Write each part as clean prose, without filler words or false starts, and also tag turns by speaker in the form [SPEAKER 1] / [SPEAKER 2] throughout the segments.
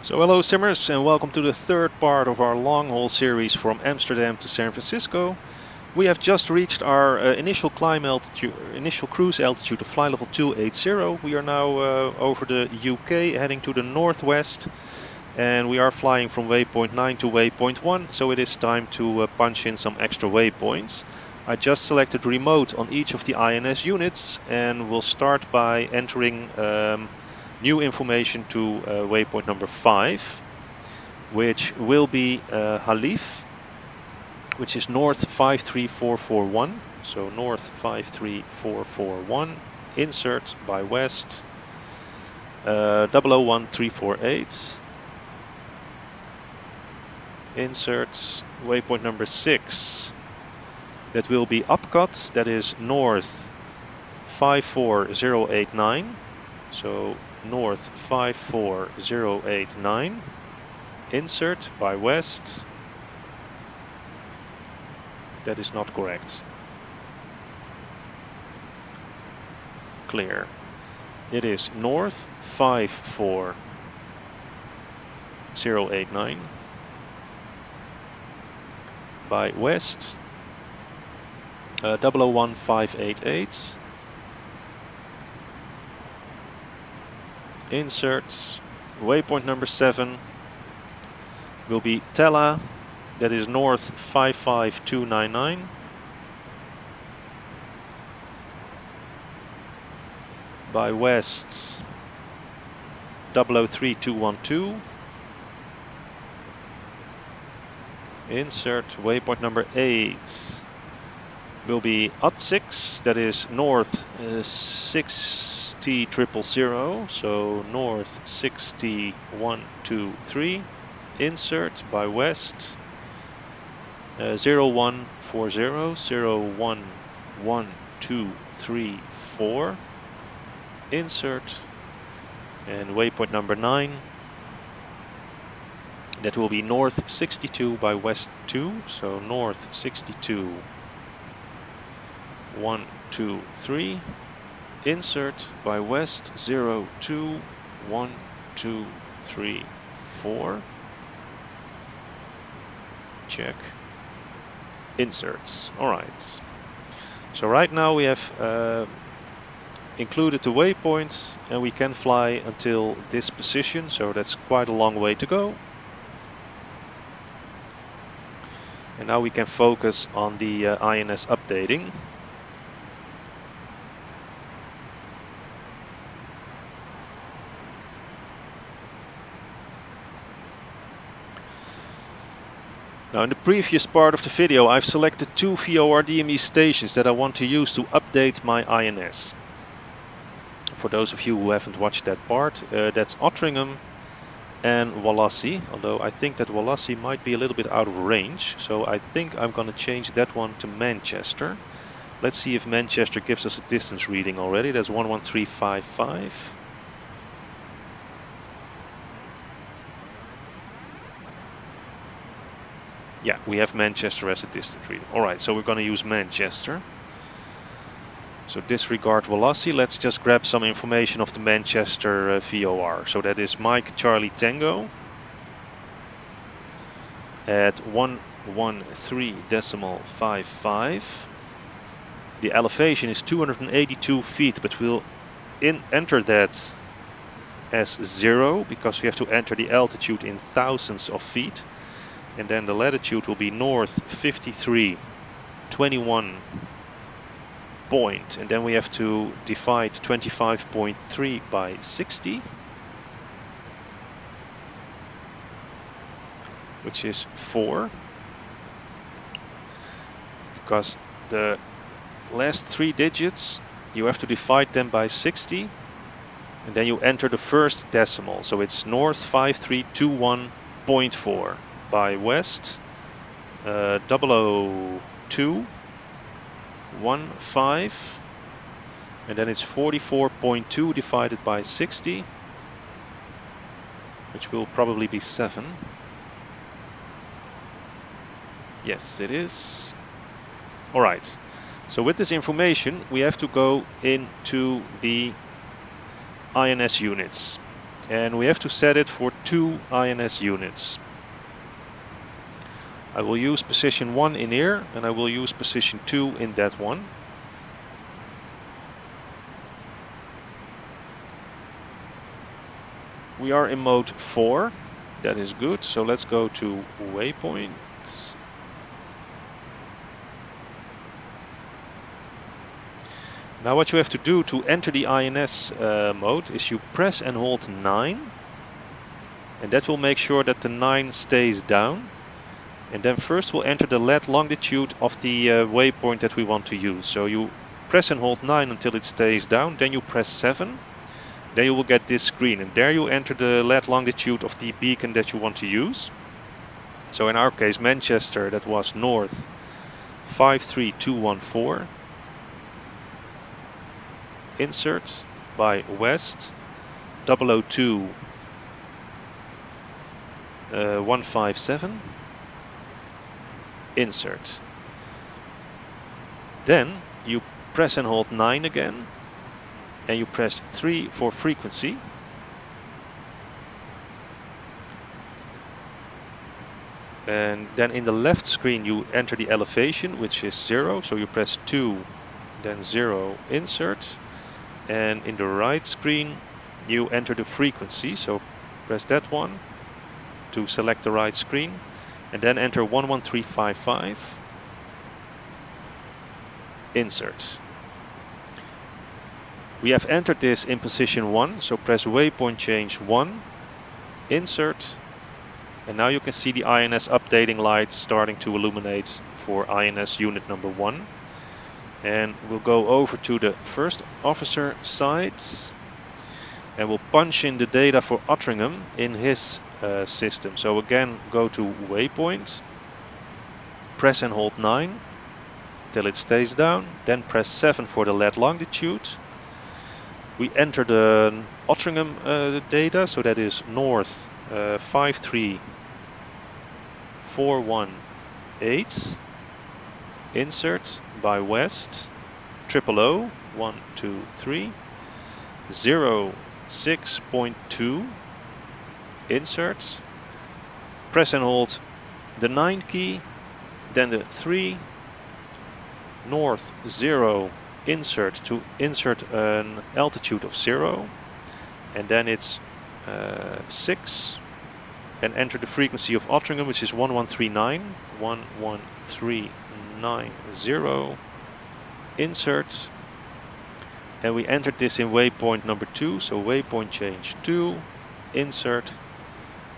[SPEAKER 1] So hello simmers and welcome to the third part of our long haul series from Amsterdam to San Francisco. We have just reached our initial cruise altitude of flight level 280. We are now over the UK heading to the northwest and we are flying from waypoint 9 to waypoint 1, so it is time to punch in some extra waypoints. I just selected remote on each of the INS units and we'll start by entering new information to waypoint number 5, which will be Halif, which is north 53441. So north 53441, insert by west 001348. Inserts waypoint number 6. That will be upcut, that is north 54089. So north 54089. Insert by west. That is not correct. Clear. It is north 54089 by west 001588. Inserts waypoint number 7 will be Tella, that is north 55299 by west 003212. Insert waypoint number 8 will be At6, that is north 60000, so north 60123. Insert by west 0140, 011234. Insert and waypoint number 9. That will be north 62 by west 2, so north 62 123. Insert by west 021234. Check. Inserts. Alright. So right now we have included the waypoints and we can fly until this position, so that's quite a long way to go. And now we can focus on the INS updating. Now in the previous part of the video I've selected 2 VOR DME stations that I want to use to update my INS. For those of you who haven't watched that part, that's Otteringham and Wallasey, although I think that Wallasey might be a little bit out of range, so I think I'm going to change that one to Manchester. Let's see if Manchester gives us a distance reading already. That's 11355. Yeah, we have Manchester as a distance reading. Alright, so we're going to use Manchester. So disregard Wallasey, let's just grab some information of the Manchester VOR. So that is Mike Charlie Tango at 113.55. The elevation is 282 feet, but we'll enter that as 0 because we have to enter the altitude in thousands of feet. And then the latitude will be north 5321 point, and then we have to divide 25.3 by 60, which is 4, because the last 3 digits you have to divide them by 60 and then you enter the first decimal, so it's north 5321.4 by west 00215, and then it's 44.2 divided by 60, which will probably be 7. Yes, it is. Alright, so with this information we have to go into the INS units. and we have to set it for 2 INS units. I will use position 1 in here, and I will use position 2 in that one. We are in mode 4, that is good, so let's go to waypoints. Now what you have to do to enter the INS mode is you press and hold 9, and that will make sure that the 9 stays down. And then first we'll enter the LED longitude of the waypoint that we want to use. So you press and hold 9 until it stays down, then you press 7. Then you will get this screen, and there you enter the LED longitude of the beacon that you want to use. So in our case, Manchester, that was north 53214. Insert by west 002 157. Insert. Then you press and hold 9 again, and you press 3 for frequency. And then in the left screen you enter the elevation, which is 0, so you press 2, then 0, insert. And in the right screen you enter the frequency, so press that one to select the right screen, and then enter 11355, insert. We have entered this in position 1, so press waypoint change 1, insert, and now you can see the INS updating light starting to illuminate for INS unit number 1. And we'll go over to the first officer side, and we'll punch in the data for Otteringham in his system. So again, go to waypoint, press and hold 9 till it stays down, then press 7 for the LED longitude. We enter the Otteringham data, so that is north 53418. Insert by west 000 123 06.2. Insert. Press and hold the 9 key, then the 3, north 0, insert to insert an altitude of 0, and then it's 6, and enter the frequency of Otteringham, which is 1139, 11390, insert, and we entered this in waypoint number 2, so waypoint change 2, insert,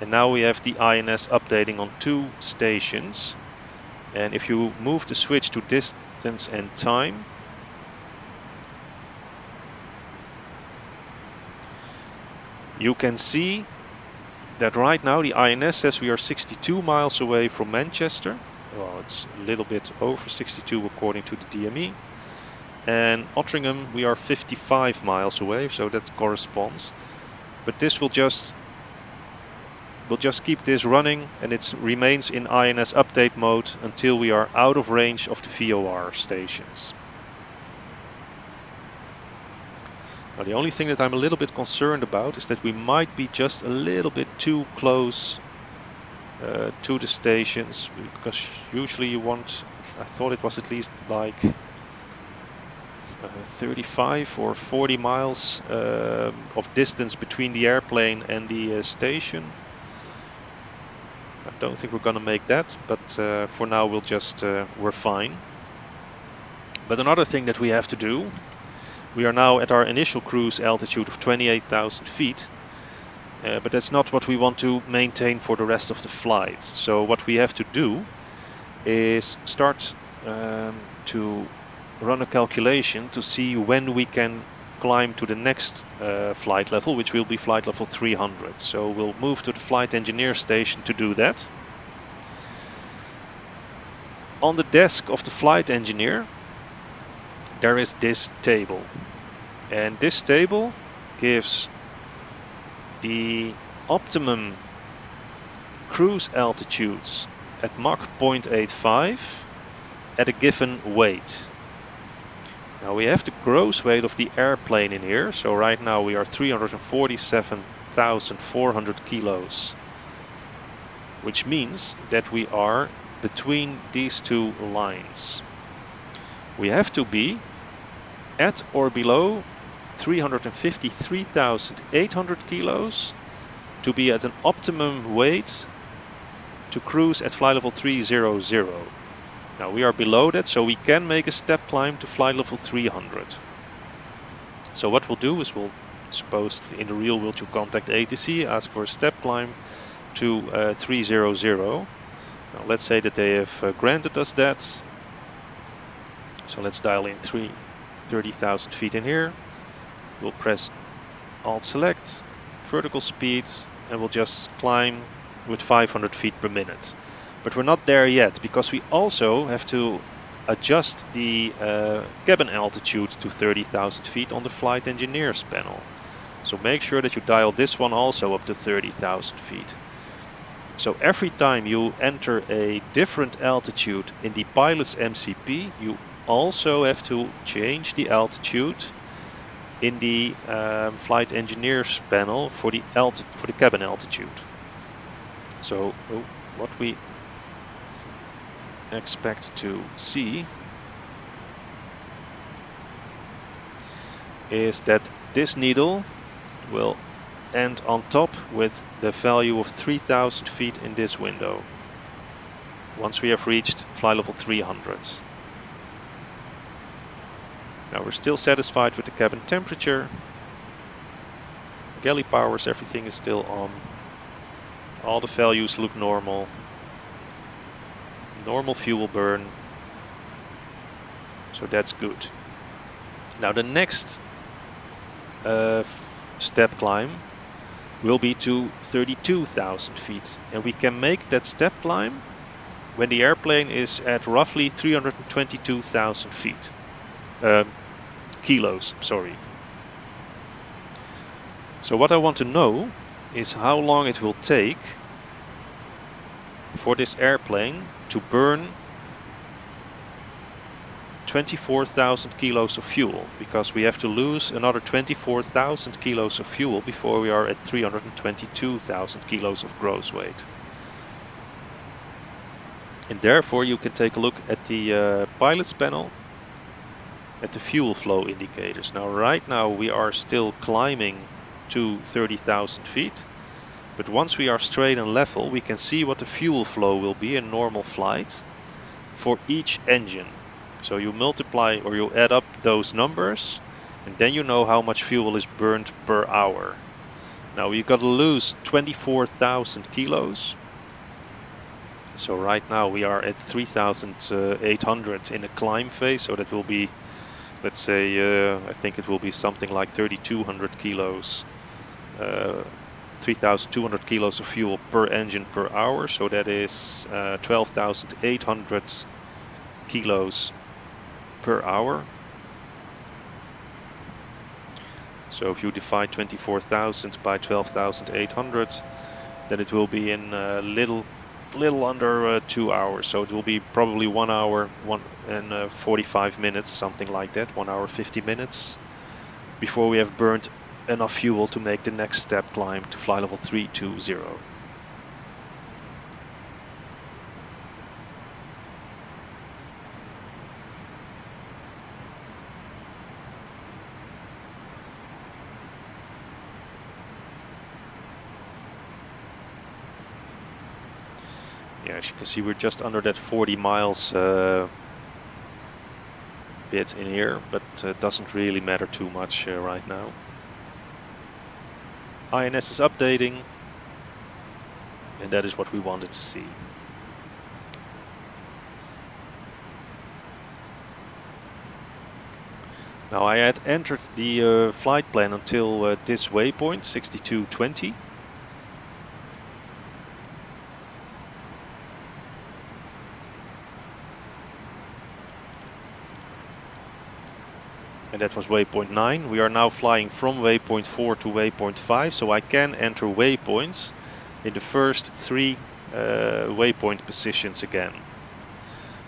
[SPEAKER 1] and now we have the INS updating on 2 stations. And if you move the switch to distance and time, you can see that right now the INS says we are 62 miles away from Manchester. Well, it's a little bit over 62 according to the DME. And Otteringham we are 55 miles away, so that corresponds. But this will just keep this running, and it remains in INS update mode until we are out of range of the VOR stations. Now, the only thing that I'm a little bit concerned about is that we might be just a little bit too close to the stations, because usually you want, I thought it was at least like 35 or 40 miles of distance between the airplane and the station. I don't think we're gonna make that, but for now we're fine. But another thing that we have to do, we are now at our initial cruise altitude of 28,000 feet, but that's not what we want to maintain for the rest of the flight. So what we have to do is start to run a calculation to see when we can climb to the next flight level, which will be flight level 300. So we'll move to the flight engineer station to do that. On the desk of the flight engineer there is this table, and this table gives the optimum cruise altitudes at Mach 0.85 at a given weight. Now we have the gross weight of the airplane in here, so right now we are 347 3,400 kilos, which means that we are between these two lines. We have to be at or below 353,800 kilos to be at an optimum weight to cruise at flight level 300. Now we are below that, so we can make a step climb to flight level 300. So what we'll do is we'll suppose in the real world you contact ATC, ask for a step climb to 300. Now let's say that they have granted us that. So let's dial in 30,000 feet in here. We'll press Alt Select, vertical speed, and we'll just climb with 500 feet per minute. But we're not there yet, because we also have to adjust the cabin altitude to 30,000 feet on the flight engineer's panel. So make sure that you dial this one also up to 30,000 feet. So every time you enter a different altitude in the pilot's MCP, you also have to change the altitude in the flight engineer's panel for the cabin altitude. So what we expect to see is that this needle will end on top with the value of 3,000 feet in this window once we have reached flight level 300. Now we're still satisfied with the cabin temperature, galley powers, everything is still on, all the values look normal, normal fuel burn, so that's good. Now the next step climb will be to 32,000 feet, and we can make that step climb when the airplane is at roughly 322,000 feet. Kilos, sorry. So what I want to know is how long it will take for this airplane to burn 24,000 kilos of fuel, because we have to lose another 24,000 kilos of fuel before we are at 322,000 kilos of gross weight. And therefore you can take a look at the pilot's panel at the fuel flow indicators. Now right now we are still climbing to 30,000 feet, but once we are straight and level we can see what the fuel flow will be in normal flight for each engine. So you multiply or you add up those numbers and then you know how much fuel is burned per hour. Now we've got to lose 24,000 kilos. So right now we are at 3,800 in the climb phase, so that will be, let's say, I think it will be something like 3,200 kilos, 3,200 kilos of fuel per engine per hour. So that is 12,800 kilos per hour. So if you divide 24,000 by 12,800, then it will be in little under 2 hours. So it will be probably 1 hour and 45 minutes, something like that, 1 hour 50 minutes before we have burned enough fuel to make the next step climb to flight level 320. Yeah, as you can see, we're just under that 40 miles bit in here, but it doesn't really matter too much right now. INS is updating, and that is what we wanted to see. Now I had entered the flight plan until this waypoint, 6220. And that was waypoint 9. We are now flying from waypoint 4 to waypoint 5, so I can enter waypoints in the first 3 waypoint positions again.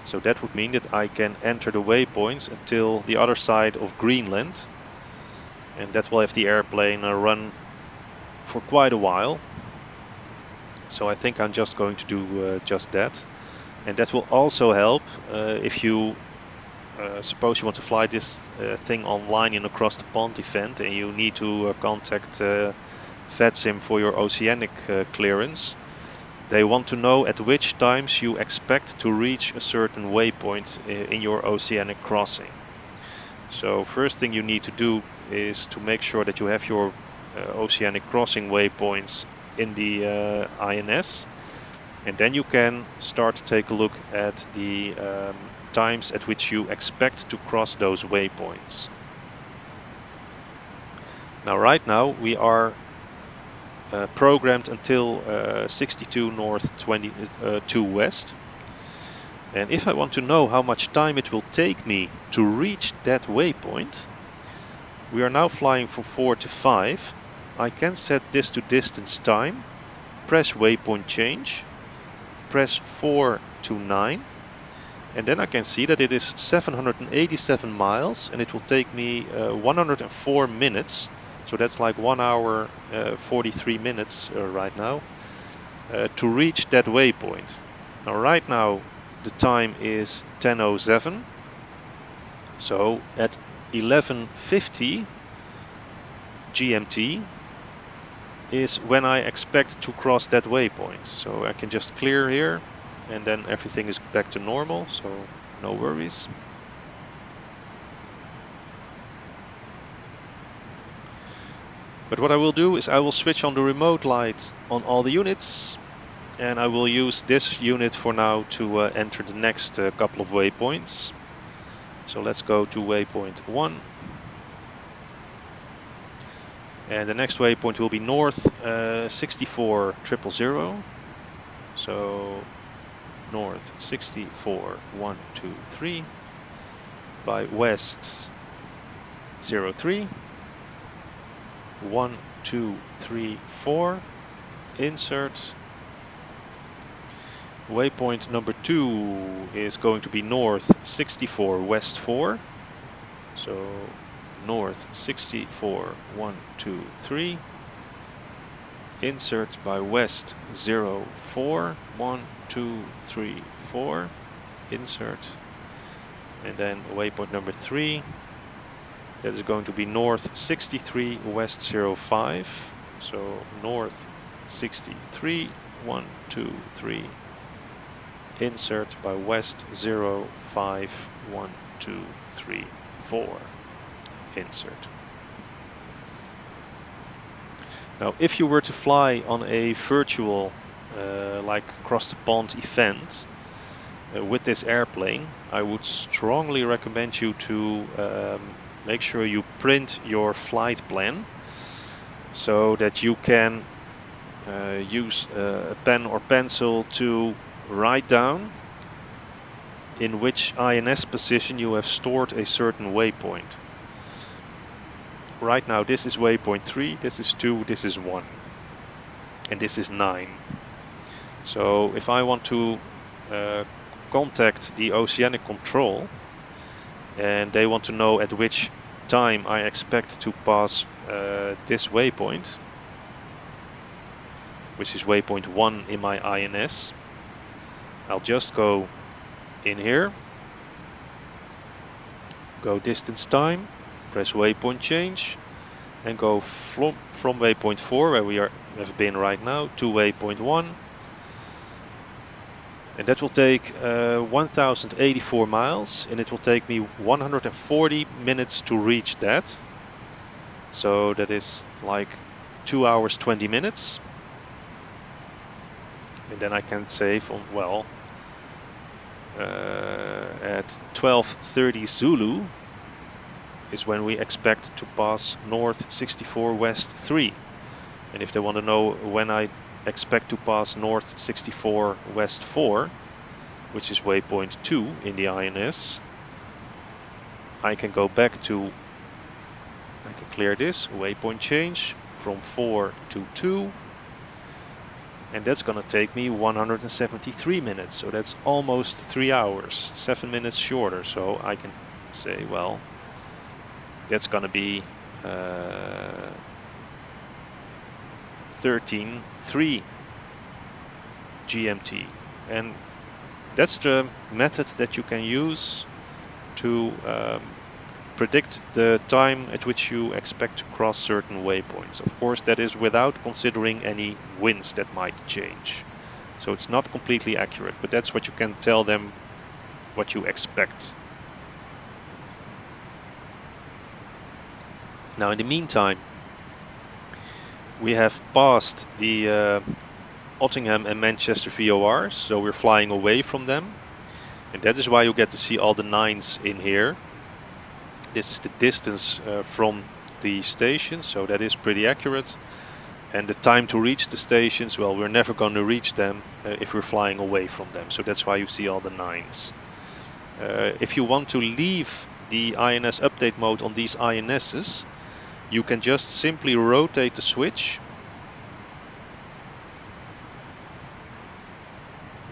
[SPEAKER 1] So that would mean that I can enter the waypoints until the other side of Greenland, and that will have the airplane run for quite a while. So I think I'm just going to do just that. And that will also help if you suppose you want to fly this thing online in across the pond event and you need to contact VetSim for your oceanic clearance. They want to know at which times you expect to reach a certain waypoint in your oceanic crossing. So first thing you need to do is to make sure that you have your oceanic crossing waypoints in the INS, and then you can start to take a look at the times at which you expect to cross those waypoints. Now right now we are programmed until 62 north, 22 west. And if I want to know how much time it will take me to reach that waypoint, we are now flying from 4 to 5. I can set this to distance time, press waypoint change, press 4 to 9, and then I can see that it is 787 miles and it will take me 104 minutes. So that's like 1 hour 43 minutes right now to reach that waypoint. Now right now the time is 10:07. So at 11:50 GMT is when I expect to cross that waypoint. So I can just clear here and then everything is back to normal, so no worries. But what I will do is I will switch on the remote light on all the units, and I will use this unit for now to enter the next couple of waypoints. So let's go to waypoint 1. And the next waypoint will be north 64,000. So north 64,123 by west 03. 1, 2, 3, 4. Insert. Waypoint number 2 is going to be north 64 west 4. So north 64, 1, 2, 3. Insert by west 0, 4, 1, 2, 3, 4. Insert. And then waypoint number 3. That is going to be north 63 west 05. So north 63, 1, 2, 3. Insert by west 0, 5, 1, 2, 3, 4. Insert. Now if you were to fly on a virtual like across the pond event with this airplane, I would strongly recommend you to make sure you print your flight plan so that you can use a pen or pencil to write down in which INS position you have stored a certain waypoint. Right now this is waypoint 3, this is 2, this is 1, and this is 9. So if I want to contact the oceanic control and they want to know at which time I expect to pass this waypoint, which is waypoint 1 in my INS, I'll just go in here, go distance time, press waypoint change, and go from waypoint 4, where we have been right now, to waypoint 1. And that will take 1084 miles, and it will take me 140 minutes to reach that. So that is like 2 hours 20 minutes. And then I can save on, well, at 12:30 Zulu is when we expect to pass north 64 west 3. And if they want to know when I expect to pass north 64 west 4, which is waypoint 2 in the INS, I can go back to, I can clear this, waypoint change from 4 to 2, and that's gonna take me 173 minutes, so that's almost 3 hours, 7 minutes shorter. So I can say, well, that's gonna be 13:03 GMT, and that's the method that you can use to predict the time at which you expect to cross certain waypoints. Of course, that is without considering any winds that might change. So it's not completely accurate, but that's what you can tell them what you expect. Now, in the meantime, we have passed the Ottingham and Manchester VORs, so we're flying away from them. And that is why you get to see all the 9s in here. This is the distance from the station, so that is pretty accurate. And the time to reach the stations, well, we're never going to reach them if we're flying away from them. So that's why you see all the 9s. If you want to leave the INS update mode on these INSs, you can just simply rotate the switch.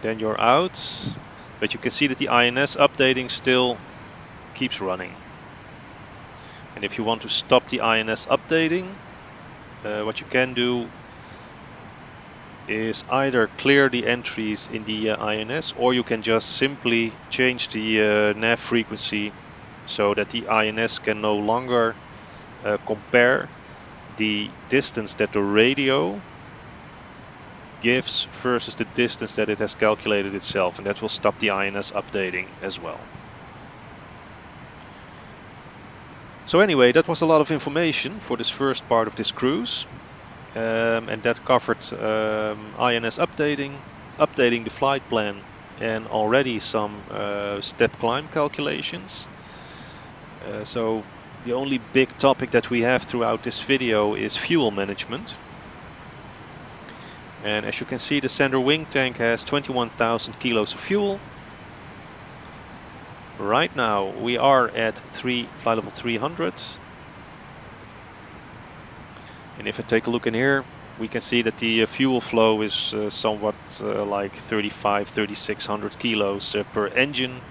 [SPEAKER 1] Then you're out, but you can see that the INS updating still keeps running. And if you want to stop the INS updating, what you can do is either clear the entries in the INS, or you can just simply change the nav frequency so that the INS can no longer compare the distance that the radio gives versus the distance that it has calculated itself, and that will stop the INS updating as well. So anyway, that was a lot of information for this first part of this cruise, and that covered INS updating, updating the flight plan, and already some step climb calculations. So the only big topic that we have throughout this video is fuel management. And as you can see, the center wing tank has 21,000 kilos of fuel. Right now we are at flight level 300. And if I take a look in here, we can see that the fuel flow is somewhat like 3,600 kilos per engine.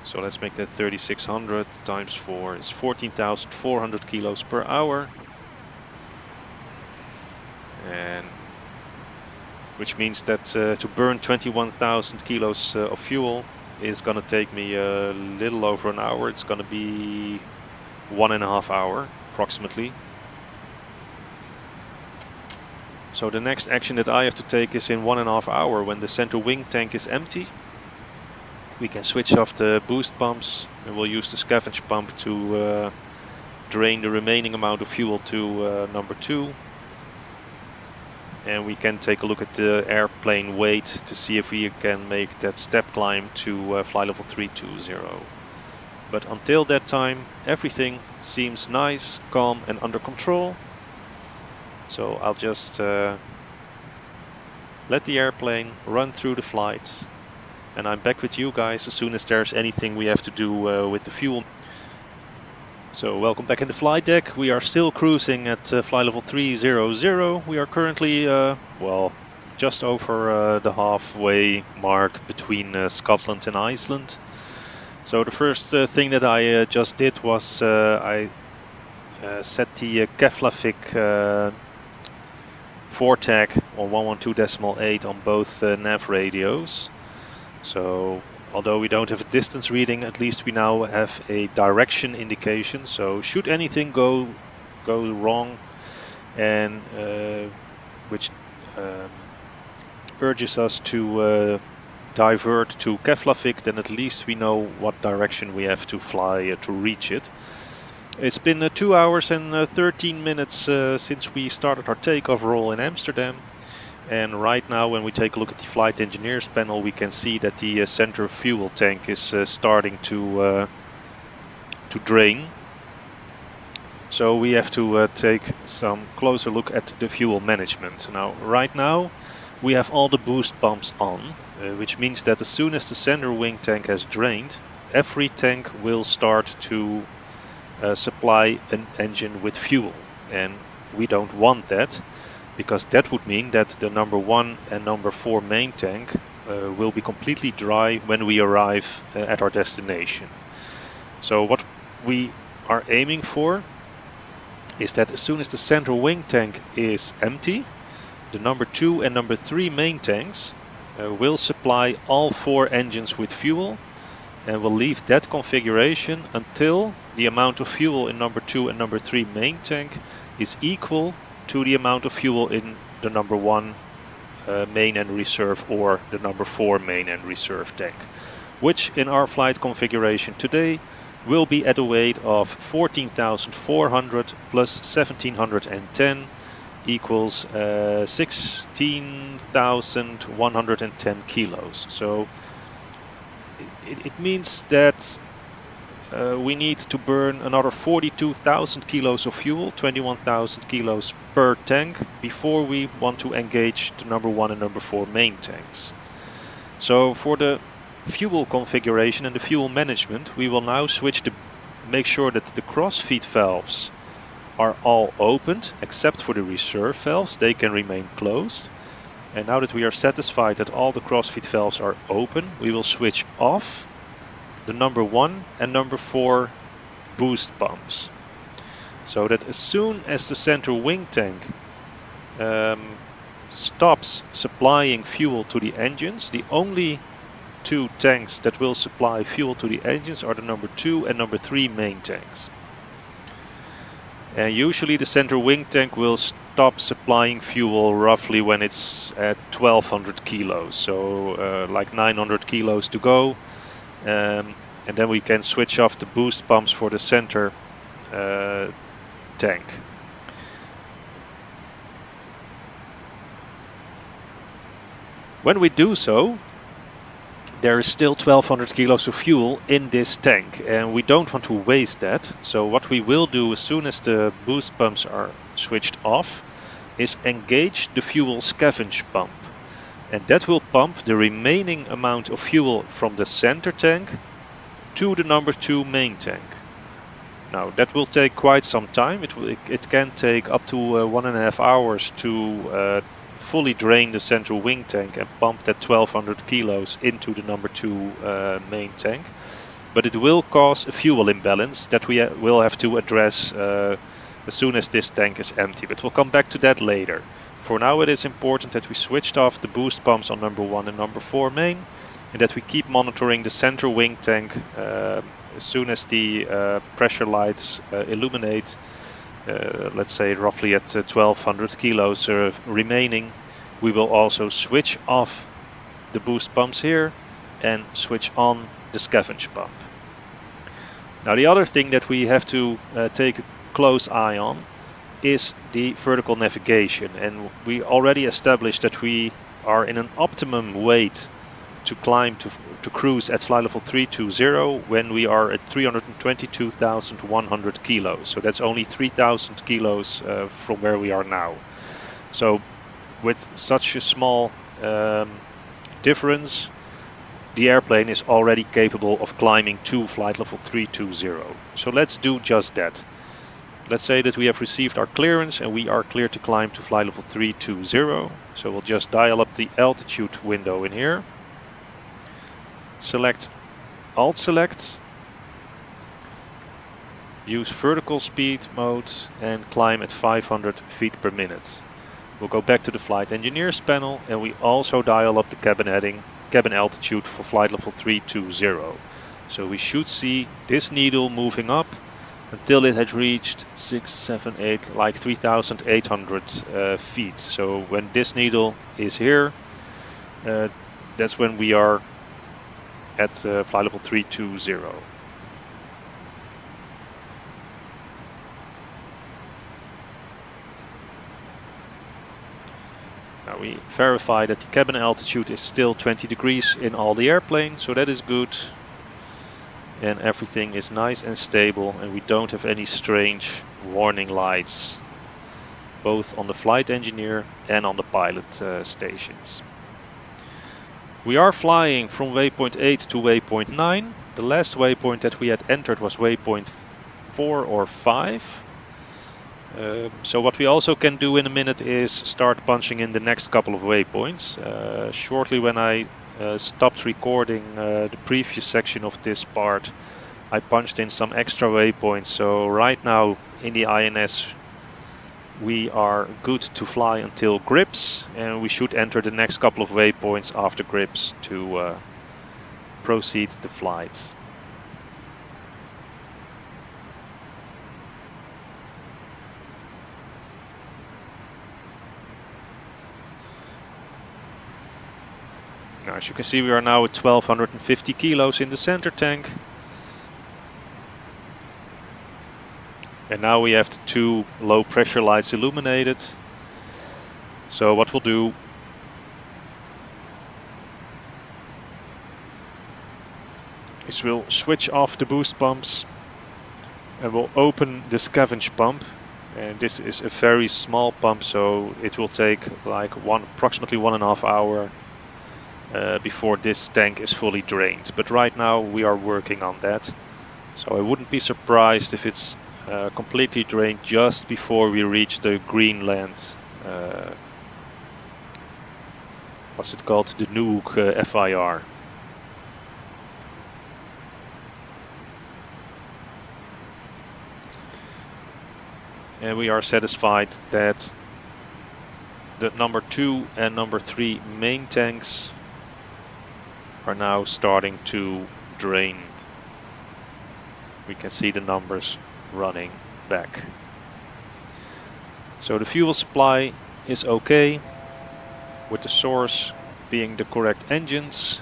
[SPEAKER 1] So let's make that 3,600 times 4 is 14,400 kilos per hour. And which means that to burn 21,000 kilos of fuel is going to take me a little over an hour. It's going to be 1.5 hours approximately. So the next action that I have to take is in 1.5 hours when the center wing tank is empty. We can switch off the boost pumps and we'll use the scavenge pump to drain the remaining amount of fuel to number 2. And we can take a look at the airplane weight to see if we can make that step climb to flight level 320. But until that time, everything seems nice, calm and under control. So I'll just let the airplane run through the flight. And I'm back with you guys as soon as there's anything we have to do with the fuel. So welcome back in the flight deck. We are still cruising at flight level 300. We are currently, well, just over the halfway mark between Scotland and Iceland. So the first thing that I just did was I set the Keflavik VORTAG on 112.8 on both nav radios. So although we don't have a distance reading, at least we now have a direction indication. So should anything go wrong, and which urges us to divert to Keflavik, then at least we know what direction we have to fly to reach it. It's been 2 hours and 13 minutes since we started our takeoff roll in Amsterdam. And right now, when we take a look at the flight engineers panel, we can see that the center fuel tank is starting to drain. So we have to take some closer look at the fuel management. Now, right now, we have all the boost pumps on, which means that as soon as the center wing tank has drained, every tank will start to supply an engine with fuel. And we don't want that, because that would mean that the number 1 and number 4 main tank will be completely dry when we arrive at our destination. So what we are aiming for is that as soon as the center wing tank is empty, the number 2 and number 3 main tanks will supply all 4 engines with fuel, and will leave that configuration until the amount of fuel in number 2 and number 3 main tank is equal to the amount of fuel in the number 1 main and reserve or the number 4 main and reserve tank, which in our flight configuration today will be at a weight of 14,400 plus 1,710 equals 16,110 kilos. So it means that we need to burn another 42,000 kilos of fuel, 21,000 kilos per tank, before we want to engage the number 1 and number 4 main tanks. So for the fuel configuration and the fuel management, we will now switch to make sure that the cross-feed valves are all opened except for the reserve valves. They can remain closed. And now that we are satisfied that all the cross-feed valves are open, we will switch off the number 1 and number 4 boost pumps, so that as soon as the center wing tank stops supplying fuel to the engines, the only 2 tanks that will supply fuel to the engines are the number 2 and number 3 main tanks. And usually the center wing tank will stop supplying fuel roughly when it's at 1200 kilos, so like 900 kilos to go. And then we can switch off the boost pumps for the center tank. When we do so, there is still 1200 kilos of fuel in this tank, and we don't want to waste that. So what we will do as soon as the boost pumps are switched off is engage the fuel scavenge pump, and that will pump the remaining amount of fuel from the center tank to the number 2 main tank. Now that will take quite some time. It can take up to 1.5 hours to fully drain the central wing tank and pump that 1200 kilos into the number 2 main tank. But it will cause a fuel imbalance that we will have to address as soon as this tank is empty. But we'll come back to that later. For now it is important that we switched off the boost pumps on number 1 and number 4 main, and that we keep monitoring the center wing tank. As soon as the pressure lights illuminate, let's say roughly at 1200 kilos remaining, we will also switch off the boost pumps here and switch on the scavenge pump. Now the other thing that we have to take a close eye on is the vertical navigation, and we already established that we are in an optimum weight to climb to cruise at flight level 320 when we are at 322,100 kilos. So that's only 3,000 kilos from where we are now. So with such a small difference, the airplane is already capable of climbing to flight level 320. So let's do just that. Let's say that we have received our clearance and we are clear to climb to flight level 320. So we'll just dial up the altitude window in here. Select Alt Select, use vertical speed mode and climb at 500 feet per minute. We'll go back to the flight engineers panel and we also dial up the cabin heading, cabin altitude for flight level 320. So we should see this needle moving up until it has reached 6, 7, 8, like 3,800 feet. So when this needle is here, that's when we are at flight level 320. Now we verify that the cabin altitude is still 20 degrees in all the airplane, so that is good. And everything is nice and stable, and we don't have any strange warning lights, both on the flight engineer and on the pilot stations. We are flying from waypoint 8 to waypoint 9. The last waypoint that we had entered was waypoint 4 or 5. So what we also can do in a minute is start punching in the next couple of waypoints. Shortly when I stopped recording the previous section of this part, I punched in some extra waypoints. So right now in the INS we are good to fly until grips, and we should enter the next couple of waypoints after grips to proceed the flights. Now, as you can see, we are now at 1250 kilos in the center tank. And now we have the 2 low pressure lights illuminated. So what we'll do is we'll switch off the boost pumps and we'll open the scavenge pump. And this is a very small pump, so it will take like approximately 1.5 hours before this tank is fully drained. But right now we are working on that. So I wouldn't be surprised if it's completely drained just before we reach the Greenland, what's it called, the Nuuk FIR. And we are satisfied that the number 2 and number 3 main tanks are now starting to drain. We can see the numbers running back. So the fuel supply is okay, with the source being the correct engines.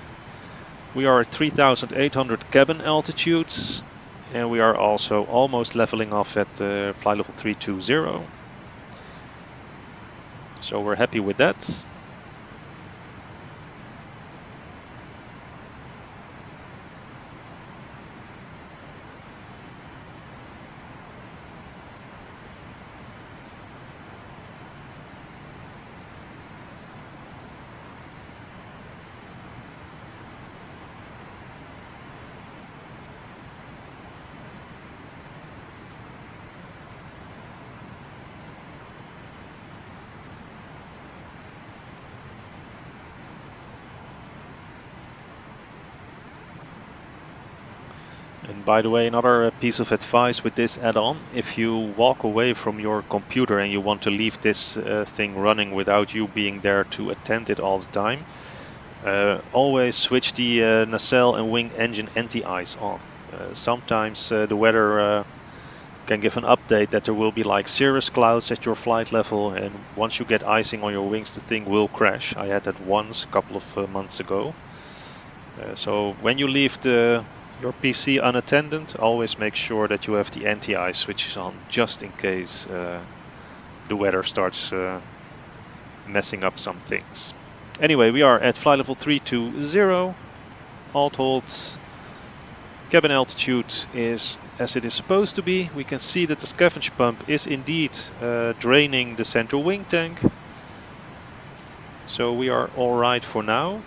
[SPEAKER 1] We are at 3,800 cabin altitudes, and we are also almost leveling off at flight level 320. So we're happy with that. And by the way, another piece of advice with this add-on: if you walk away from your computer and you want to leave this thing running without you being there to attend it all the time, always switch the nacelle and wing engine anti-ice on. Sometimes the weather can give an update that there will be like cirrus clouds at your flight level, and once you get icing on your wings, the thing will crash. I had that once a couple of months ago. So when you leave your PC unattended, always make sure that you have the anti-ice switches on, just in case the weather starts messing up some things. Anyway, we are at flight level 320. All told, cabin altitude is as it is supposed to be. We can see that the scavenge pump is indeed draining the center wing tank. So we are all right for now.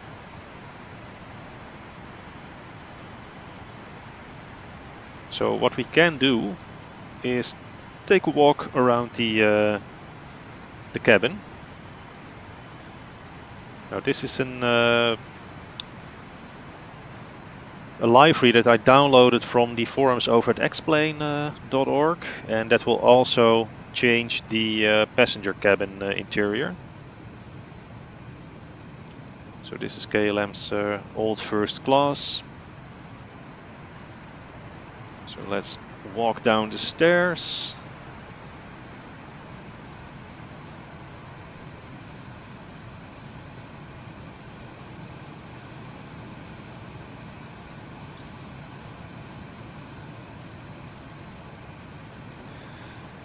[SPEAKER 1] So what we can do is take a walk around the cabin. Now this is a library that I downloaded from the forums over at explain.org, and that will also change the passenger cabin interior. So this is KLM's old first class. So let's walk down the stairs.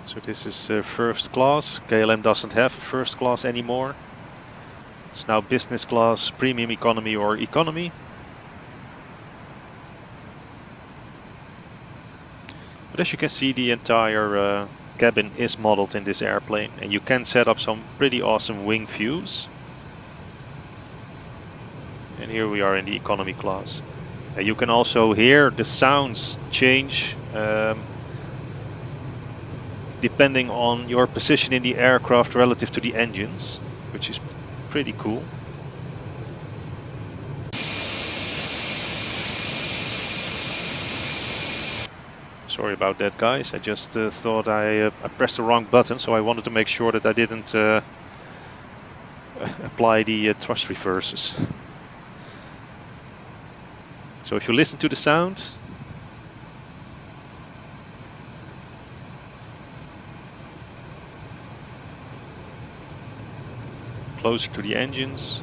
[SPEAKER 1] So this is first class. KLM doesn't have first class anymore. It's now business class, premium economy, or economy. But as you can see, the entire cabin is modeled in this airplane, and you can set up some pretty awesome wing views. And here we are in the economy class. You can also hear the sounds change depending on your position in the aircraft relative to the engines, which is pretty cool. So Sorry about that, guys. I just thought I pressed the wrong button, so I wanted to make sure that I didn't apply the thrust reverses. So if you listen to the sound, closer to the engines.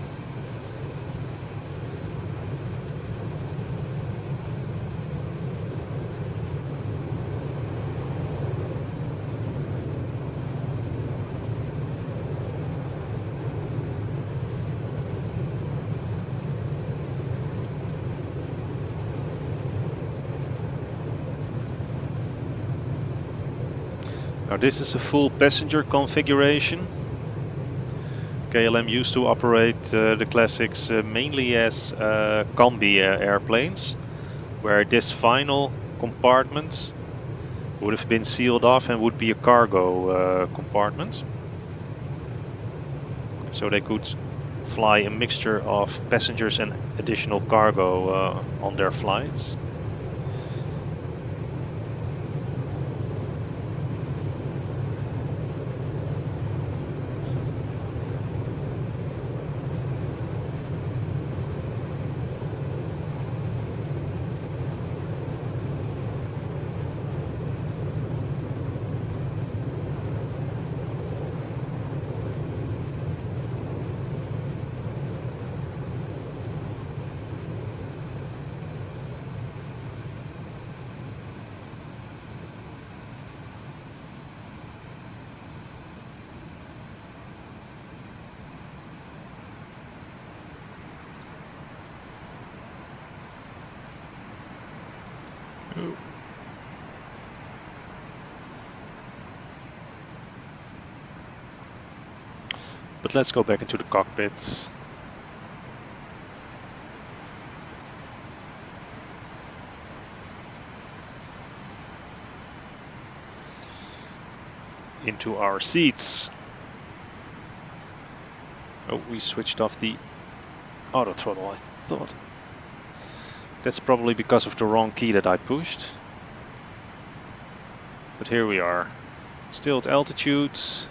[SPEAKER 1] Now this is a full passenger configuration. KLM used to operate the classics mainly as combi airplanes, where this final compartment would have been sealed off and would be a cargo compartment. So they could fly a mixture of passengers and additional cargo on their flights. But let's go back into the cockpits. Into our seats. Oh, we switched off the auto throttle, I thought. That's probably because of the wrong key that I pushed. But here we are, still at altitudes.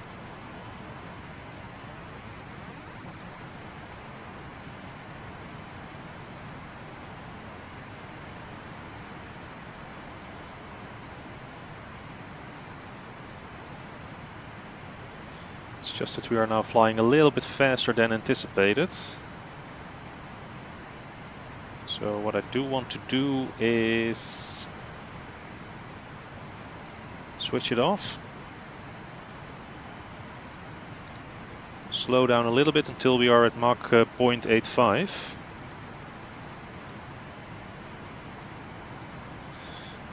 [SPEAKER 1] It's just that we are now flying a little bit faster than anticipated. So what I do want to do is switch it off. Slow down a little bit until we are at Mach 0.85.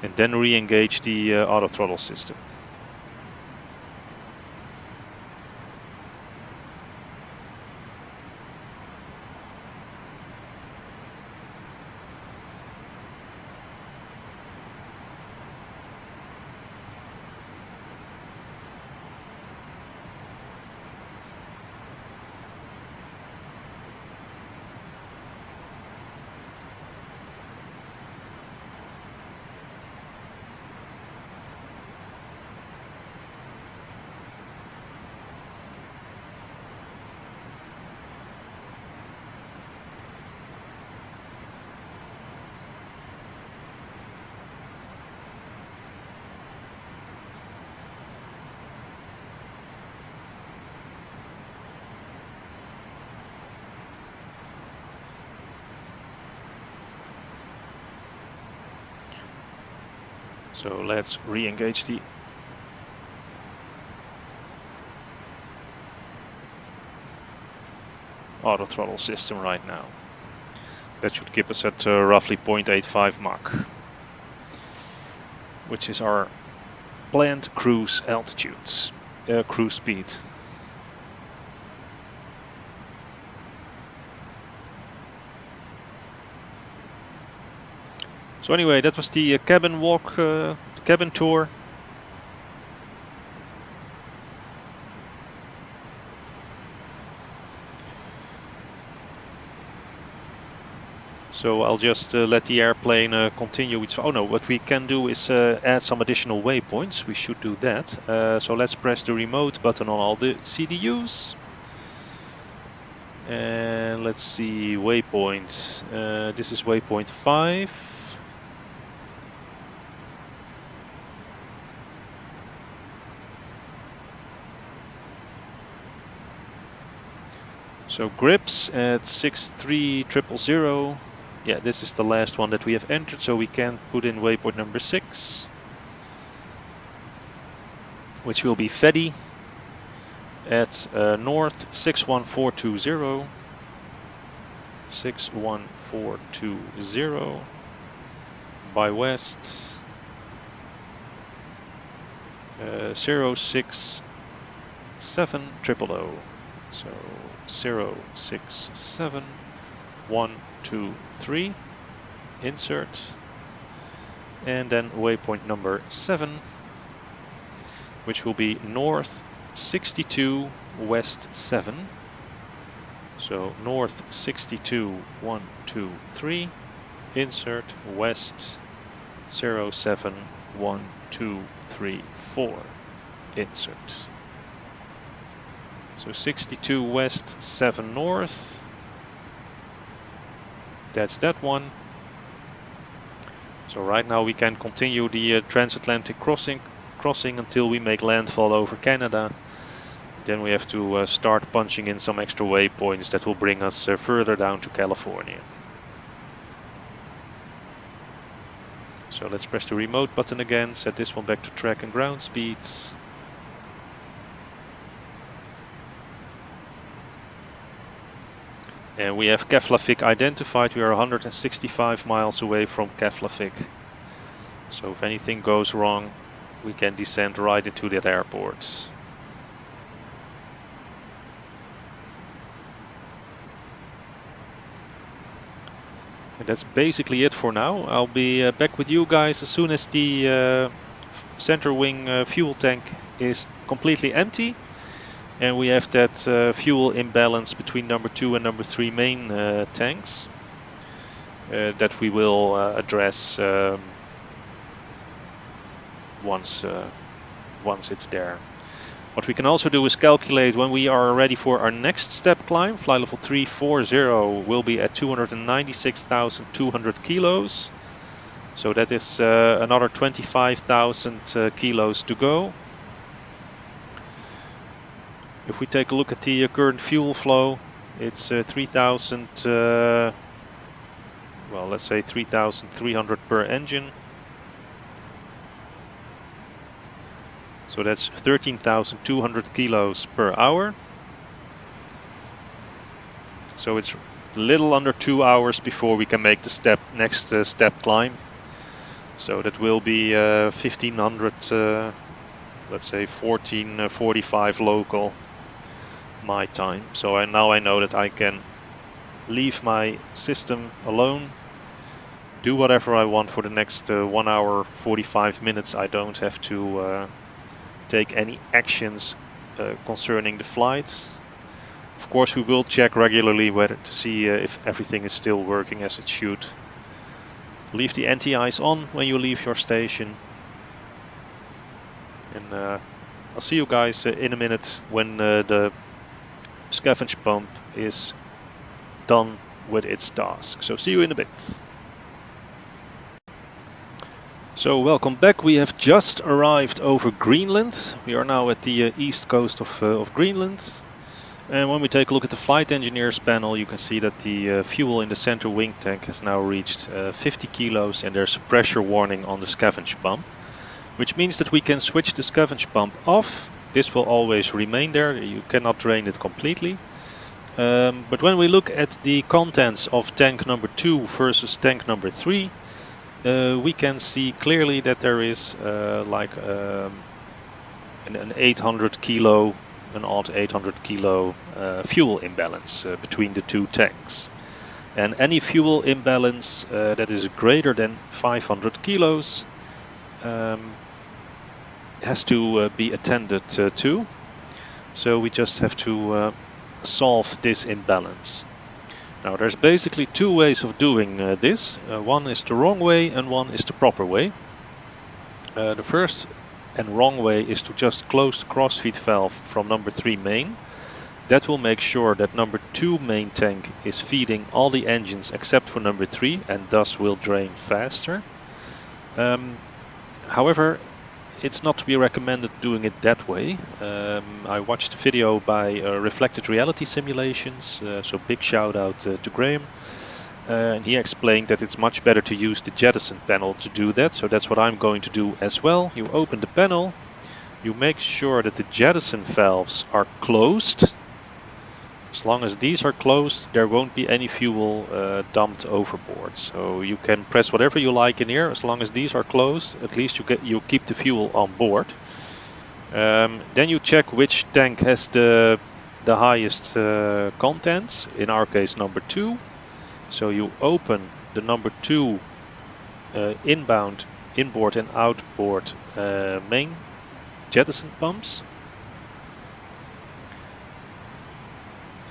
[SPEAKER 1] And then re-engage the auto throttle system. So let's re-engage the auto throttle system right now. That should keep us at roughly 0.85 Mach, which is our planned cruise altitudes, cruise speed. So anyway, that was the cabin walk, cabin tour. So I'll just let the airplane continue its... Oh no, what we can do is add some additional waypoints. We should do that. So let's press the remote button on all the CDUs. And let's see, waypoints. This is waypoint 5. So grips at 63000. Yeah, this is the last one that we have entered, so we can put in waypoint number 6, which will be Felis at north 61420. 61420 by west 067000. So 067123, insert, and then waypoint number 7, which will be north 62 west 7. So north 62123, insert, west 071234, insert. So 62 west, 7 north. That's that one. So right now we can continue the transatlantic crossing until we make landfall over Canada. Then we have to start punching in some extra waypoints that will bring us further down to California. So let's press the remote button again, set this one back to track and ground speeds. And we have Keflavik identified. We are 165 miles away from Keflavik. So if anything goes wrong, we can descend right into that airport. And that's basically it for now. I'll be back with you guys as soon as the center wing fuel tank is completely empty. And we have that fuel imbalance between number 2 and number 3 main tanks that we will address once it's there. What we can also do is calculate when we are ready for our next step climb. Fly level 340 will be at 296,200 kilos. So that is another 25,000 kilos to go. If we take a look at the current fuel flow, it's 3,000, well, let's say 3,300 per engine. So that's 13,200 kilos per hour. So it's a little under 2 hours before we can make the next step climb. So that will be 1,500, let's say 14:45 local. My time. So now I know that I can leave my system alone, do whatever I want for the next 1 hour 45 minutes. I don't have to take any actions concerning the flights. Of course, we will check regularly whether to see if everything is still working as it should. Leave the anti-ice on when you leave your station. And I'll see you guys in a minute when the scavenge pump is done with its task. So see you in a bit. So welcome back. We have just arrived over Greenland. We are now at the east coast of Greenland. And when we take a look at the flight engineers panel, you can see that the fuel in the center wing tank has now reached 50 kilos and there's a pressure warning on the scavenge pump, which means that we can switch the scavenge pump off. This will always remain there. You cannot drain it completely. But when we look at the contents of tank number 2 versus tank number 3, we can see clearly that there is like an 800 kilo, an odd 800 kilo fuel imbalance between the two tanks. And any fuel imbalance that is greater than 500 kilos has to be attended to. So we just have to solve this imbalance. Now there's basically two ways of doing this. One is the wrong way and one is the proper way. The first and wrong way is to just close the crossfeed valve from number 3 main. That will make sure that number 2 main tank is feeding all the engines except for number 3 and thus will drain faster. However, it's not to be recommended doing it that way. I watched a video by Reflected Reality Simulations, so big shout out to Graham. And he explained that it's much better to use the jettison panel to do that, so that's what I'm going to do as well. You open the panel, you make sure that the jettison valves are closed. As long as these are closed, there won't be any fuel dumped overboard. So you can press whatever you like in here. As long as these are closed, at least you keep the fuel on board. Then you check which tank has the highest contents. In our case, number 2. So you open the number 2 inbound, inboard and outboard main jettison pumps.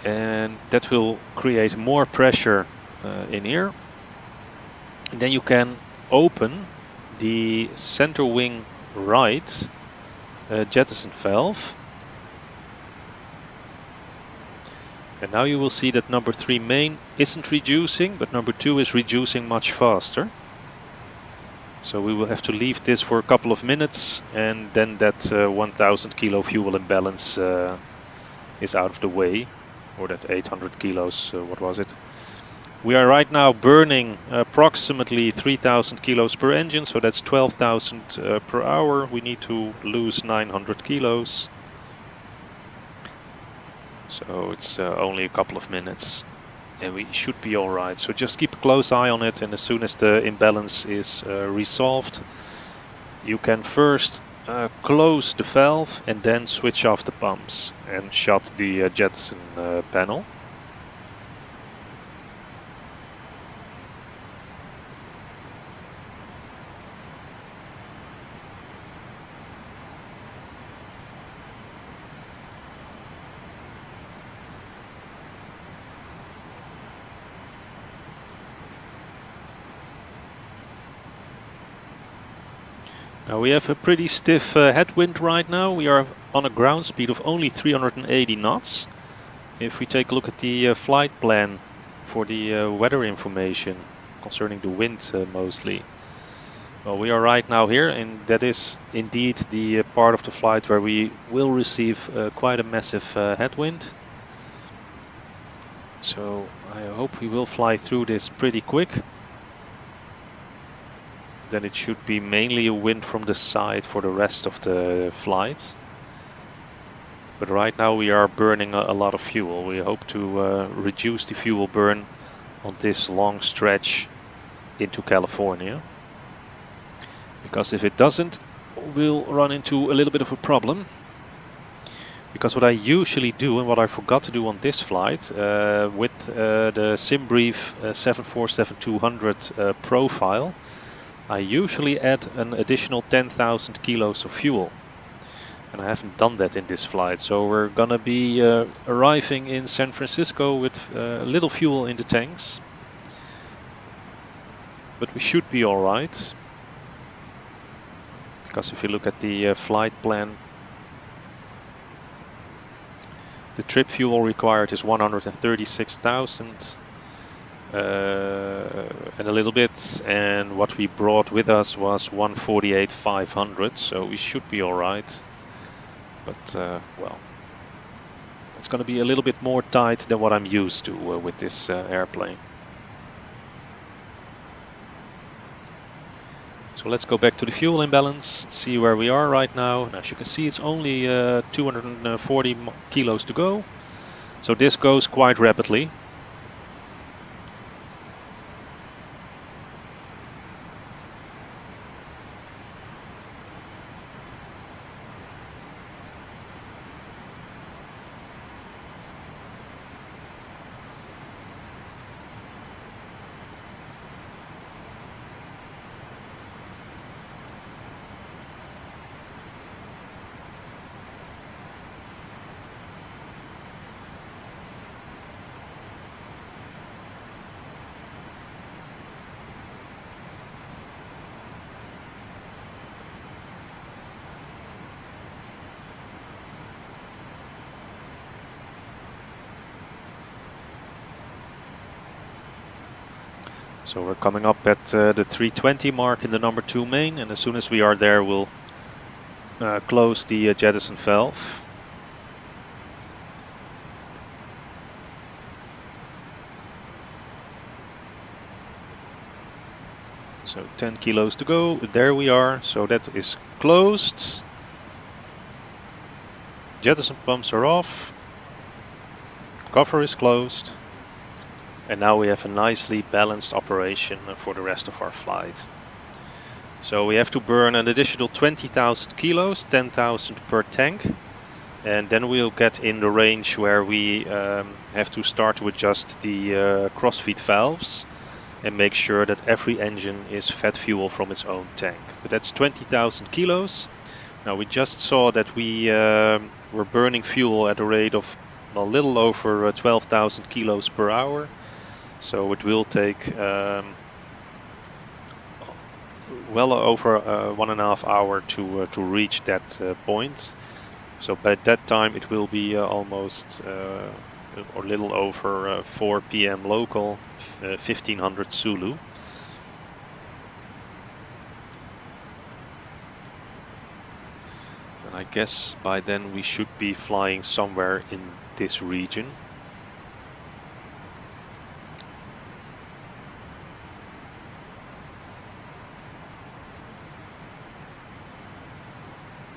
[SPEAKER 1] And that will create more pressure in here. And then you can open the center wing right jettison valve. And now you will see that number 3 main isn't reducing, but number 2 is reducing much faster. So we will have to leave this for a couple of minutes, and then that 1000 kilo fuel imbalance is out of the way. Or that 800 kilos, what was it? We are right now burning approximately 3000 kilos per engine, so that's 12,000 per hour. We need to lose 900 kilos. So it's only a couple of minutes and we should be alright. So just keep a close eye on it, and as soon as the imbalance is resolved, you can first close the valve and then switch off the pumps and shut the jettison panel. Now we have a pretty stiff headwind right now. We are on a ground speed of only 380 knots. If we take a look at the flight plan for the weather information concerning the wind mostly. Well, we are right now here, and that is indeed the part of the flight where we will receive quite a massive headwind. So I hope we will fly through this pretty quick. Then it should be mainly a wind from the side for the rest of the flight. But right now we are burning a lot of fuel. We hope to reduce the fuel burn on this long stretch into California. Because if it doesn't, we'll run into a little bit of a problem. Because what I usually do, and what I forgot to do on this flight, with the SimBrief 747-200 profile, I usually add an additional 10,000 kilos of fuel. And I haven't done that in this flight. So we're gonna be arriving in San Francisco with a little fuel in the tanks. But we should be alright. Because if you look at the flight plan, the trip fuel required is 136,000 and a little bit, and what we brought with us was 148,500, so we should be alright. But well, it's going to be a little bit more tight than what I'm used to with this airplane. So let's go back to the fuel imbalance, see where we are right now. And as you can see, it's only 240 kilos to go. So this goes quite rapidly. So we're coming up at the 320 mark in the number 2 main, and as soon as we are there, we'll close the jettison valve. So 10 kilos to go. There we are. So that is closed. Jettison pumps are off. Cover is closed. And now we have a nicely balanced operation for the rest of our flight. So we have to burn an additional 20,000 kilos, 10,000 per tank. And then we'll get in the range where we have to start to adjust the crossfeed valves and make sure that every engine is fed fuel from its own tank. But that's 20,000 kilos. Now we just saw that we were burning fuel at a rate of a little over 12,000 kilos per hour. So it will take well over 1.5 hours to reach that point. So by that time it will be almost or little over 4 p.m. local, 1500 Zulu. And I guess by then we should be flying somewhere in this region.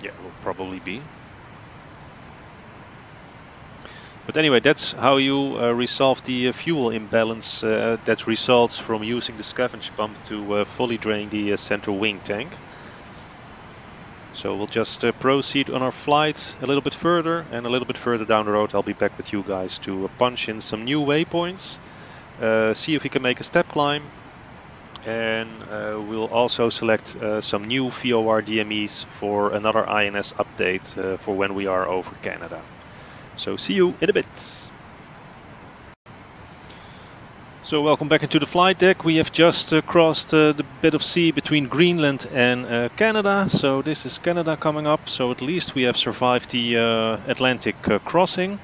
[SPEAKER 1] Yeah, we'll probably be. But anyway, that's how you resolve the fuel imbalance that results from using the scavenge pump to fully drain the center wing tank. So we'll just proceed on our flight a little bit further, and a little bit further down the road I'll be back with you guys to punch in some new waypoints, see if we can make a step climb, and we'll also select some new VOR DMEs for another INS update for when we are over Canada. So see you in a bit. So welcome back into the flight deck. We have just crossed the bit of sea between Greenland and Canada. So this is Canada coming up. So at least we have survived the Atlantic crossing.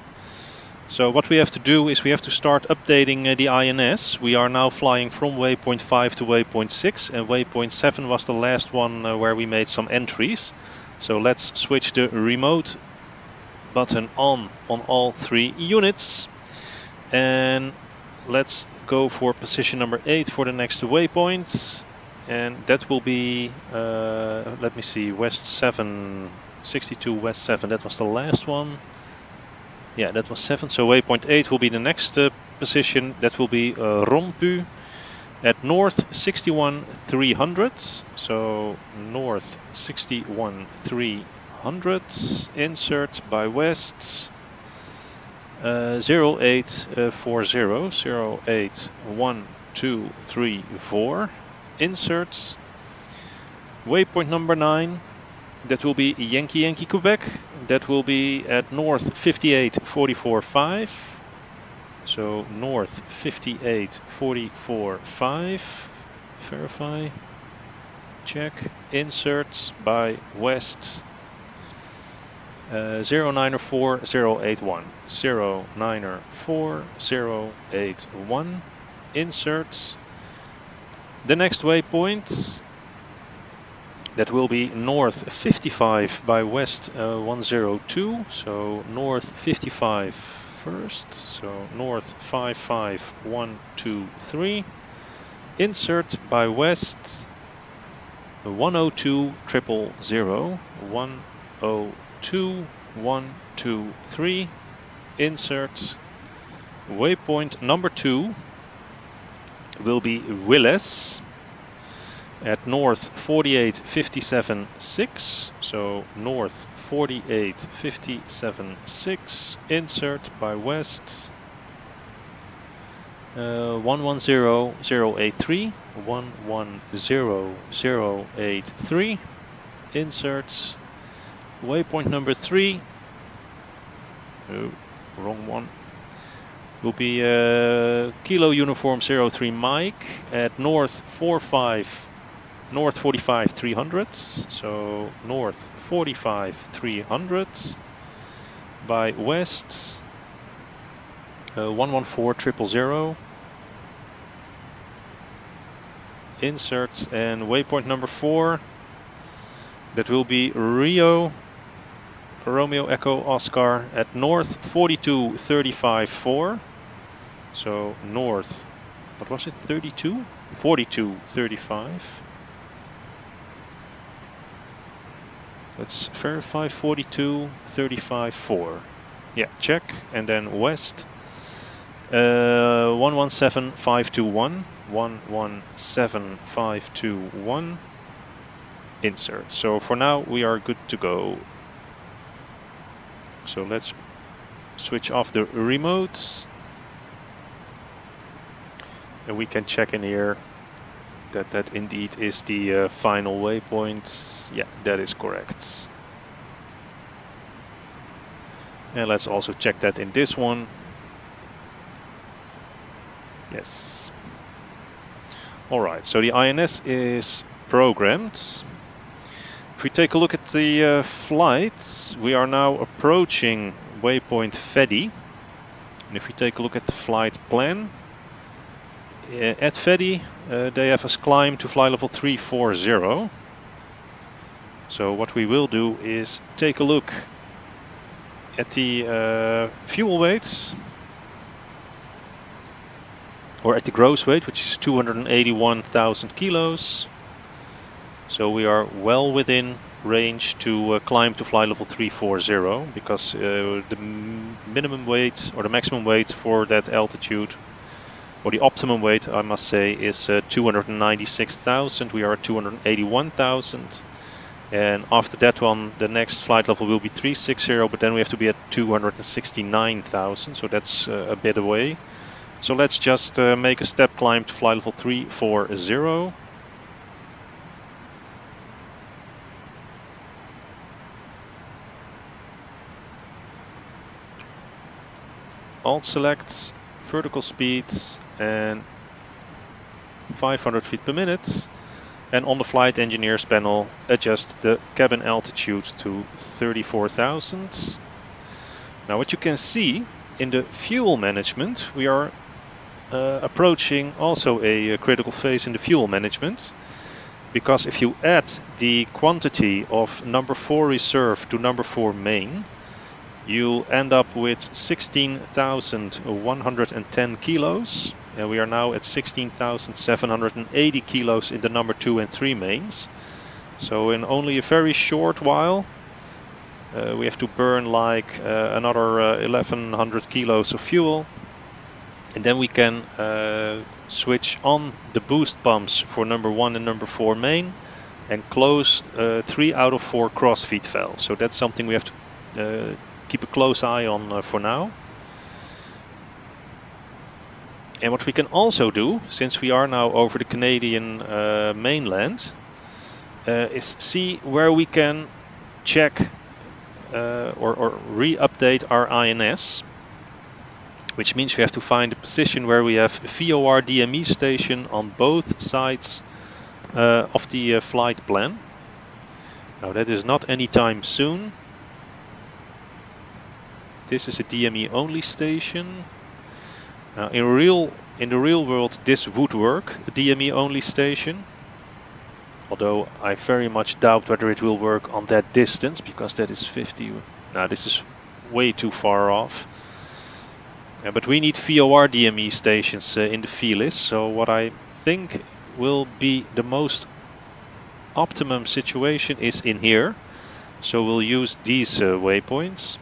[SPEAKER 1] So what we have to do is we have to start updating the INS. We are now flying from waypoint 5 to waypoint 6, and waypoint 7 was the last one where we made some entries. So let's switch the remote button on all 3 units, and let's go for position number 8 for the next waypoint, and that will be let me see, west 7, 62 west 7. That was the last one. Yeah, that was 7. So waypoint 8 will be the next position. That will be Rompu at north 61 300. So north 61 300. Insert by west 0840, 081234. Insert waypoint number 9. That will be Yankee Yankee Quebec. That will be at north 5844.5. So north 5844.5. Verify. Check. Insert by west 094081. 094081. Insert. The next waypoint, that will be north 55 by west 102. So north 55 first. So north 55123. Insert by west 102 000. 102 123. Insert. Waypoint number 2 will be Willis at north 4857.6. So north 4857.6. Insert by west 110083. 110083. Insert. Waypoint number 3. Oh, wrong one. Will be Kilo Uniform 03 Mike at north 45 300. So north 45 300 by west 114 000. insert, and waypoint number 4, that will be Rio Romeo Echo Oscar at north 42.35.4. So north, what was it, 32? 42.35. Let's verify 42.35.4. Yeah, check. And then west 117.521. 117.521. Insert. So for now we are good to go. So let's switch off the remote. And we can check in here that indeed is the final waypoint. Yeah, that is correct. And let's also check that in this one. Yes. Alright, so the INS is programmed. If we take a look at the flight, we are now approaching waypoint Felis. And if we take a look at the flight plan, at Felis they have us climb to fly level 340. So what we will do is take a look at the fuel weights, or at the gross weight, which is 281,000 kilos. So we are well within range to climb to fly level 340, because the minimum weight or the maximum weight for that altitude, or the optimum weight I must say, is 296,000. We are at 281,000. And after that one, the next flight level will be 360, but then we have to be at 269,000, so that's a bit away. So let's just make a step climb to fly level 340. Alt select, vertical speed, and 500 feet per minute. And on the flight engineers panel, adjust the cabin altitude to 34,000. Now what you can see in the fuel management, we are approaching also a critical phase in the fuel management. Because if you add the quantity of number 4 reserve to number 4 main, you end up with 16,110 kilos. And we are now at 16,780 kilos in the number 2 and 3 mains. So in only a very short while, we have to burn like another 1,100 kilos of fuel. And then we can switch on the boost pumps for number 1 and number 4 main and close 3 out of 4 crossfeed valves. So that's something we have to keep a close eye on for now. And what we can also do, since we are now over the Canadian mainland, is see where we can check or re-update our INS. Which means we have to find a position where we have VOR DME station on both sides of the flight plan. Now that is not anytime soon. This is a DME only station. Now in the real world this would work, a DME only station. Although I very much doubt whether it will work on that distance, because that is 50. Now this is way too far off. But we need VOR DME stations in the Felis, so what I think will be the most optimum situation is in here. So we'll use these waypoints,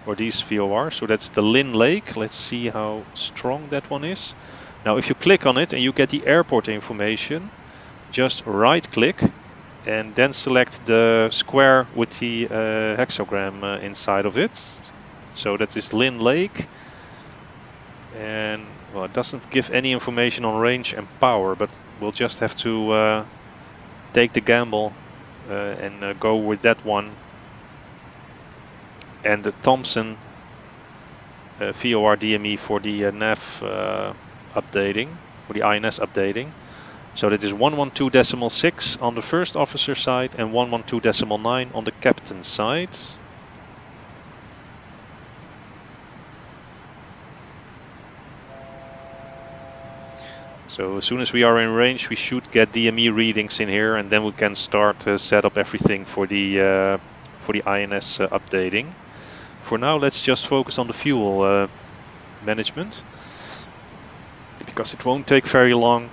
[SPEAKER 1] or these VOR, so that's the Lynn Lake. Let's see how strong that one is. Now if you click on it and you get the airport information, just right click and then select the square with the hexagram inside of it. So that is Lynn Lake. And well, it doesn't give any information on range and power, but we'll just have to take the gamble and go with that one. And the Thomson VOR DME for the nav updating, or the INS updating. So that is 112.6 on the first officer side and 112.9 on the captain side. So as soon as we are in range, we should get DME readings in here, and then we can start to set up everything for the INS updating. For now, let's just focus on the fuel management, because it won't take very long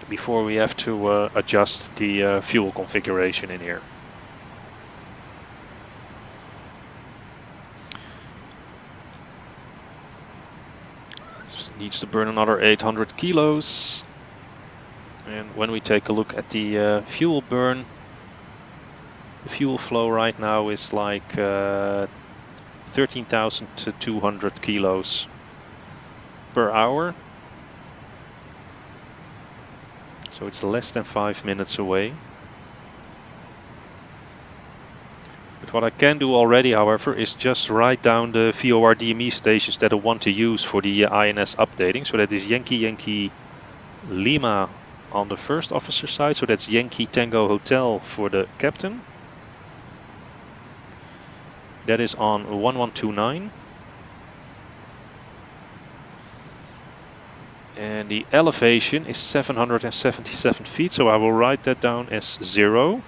[SPEAKER 1] before we have to adjust the fuel configuration in here. It needs to burn another 800 kilos. And when we take a look at the fuel burn, the fuel flow right now is like 13,200 kilos per hour. So it's less than 5 minutes away. But what I can do already, however, is just write down the VOR DME stations that I want to use for the INS updating. So that is Yankee Yankee Lima on the first officer side. So that's Yankee Tango Hotel for the captain. That is on 1129. And the elevation is 777 feet, so I will write that down as 0.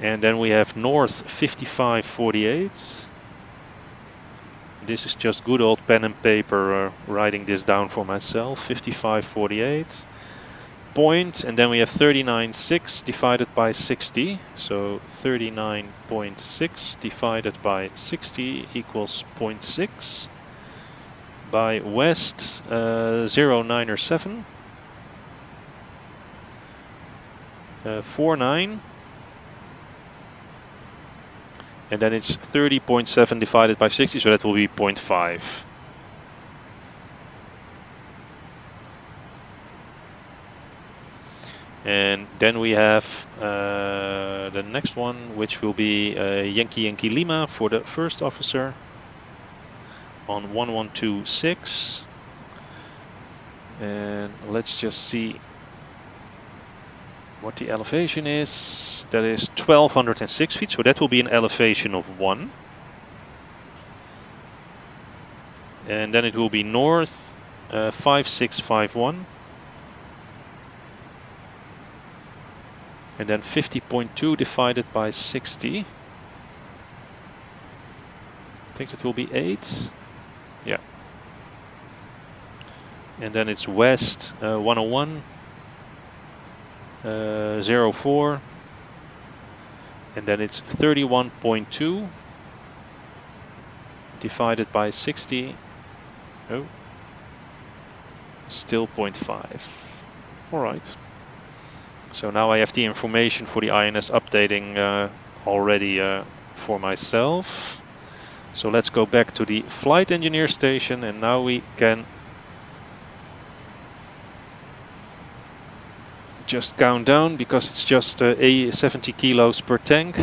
[SPEAKER 1] And then we have north 5548. This is just good old pen and paper writing this down for myself. 5548. Point, and then we have 39.6 divided by 60. So 39.6 divided by 60 equals 0.6. By west 097. 49. And then it's 30.7 divided by 60, so that will be 0.5. And then we have the next one, which will be Yankee Yankee Lima for the first officer on 1126. And let's just see what the elevation is. That is 1206 feet, so that will be an elevation of 1. And then it will be north 5651. And then 50.2 divided by 60. I think that will be 8. Yeah. And then it's west 101. 04. And then it's 31.2 divided by 60. Oh, still 0.5. All right. So now I have the information for the INS updating already for myself. So let's go back to the flight engineer station, and now we can just count down, because it's just 70 kilos per tank.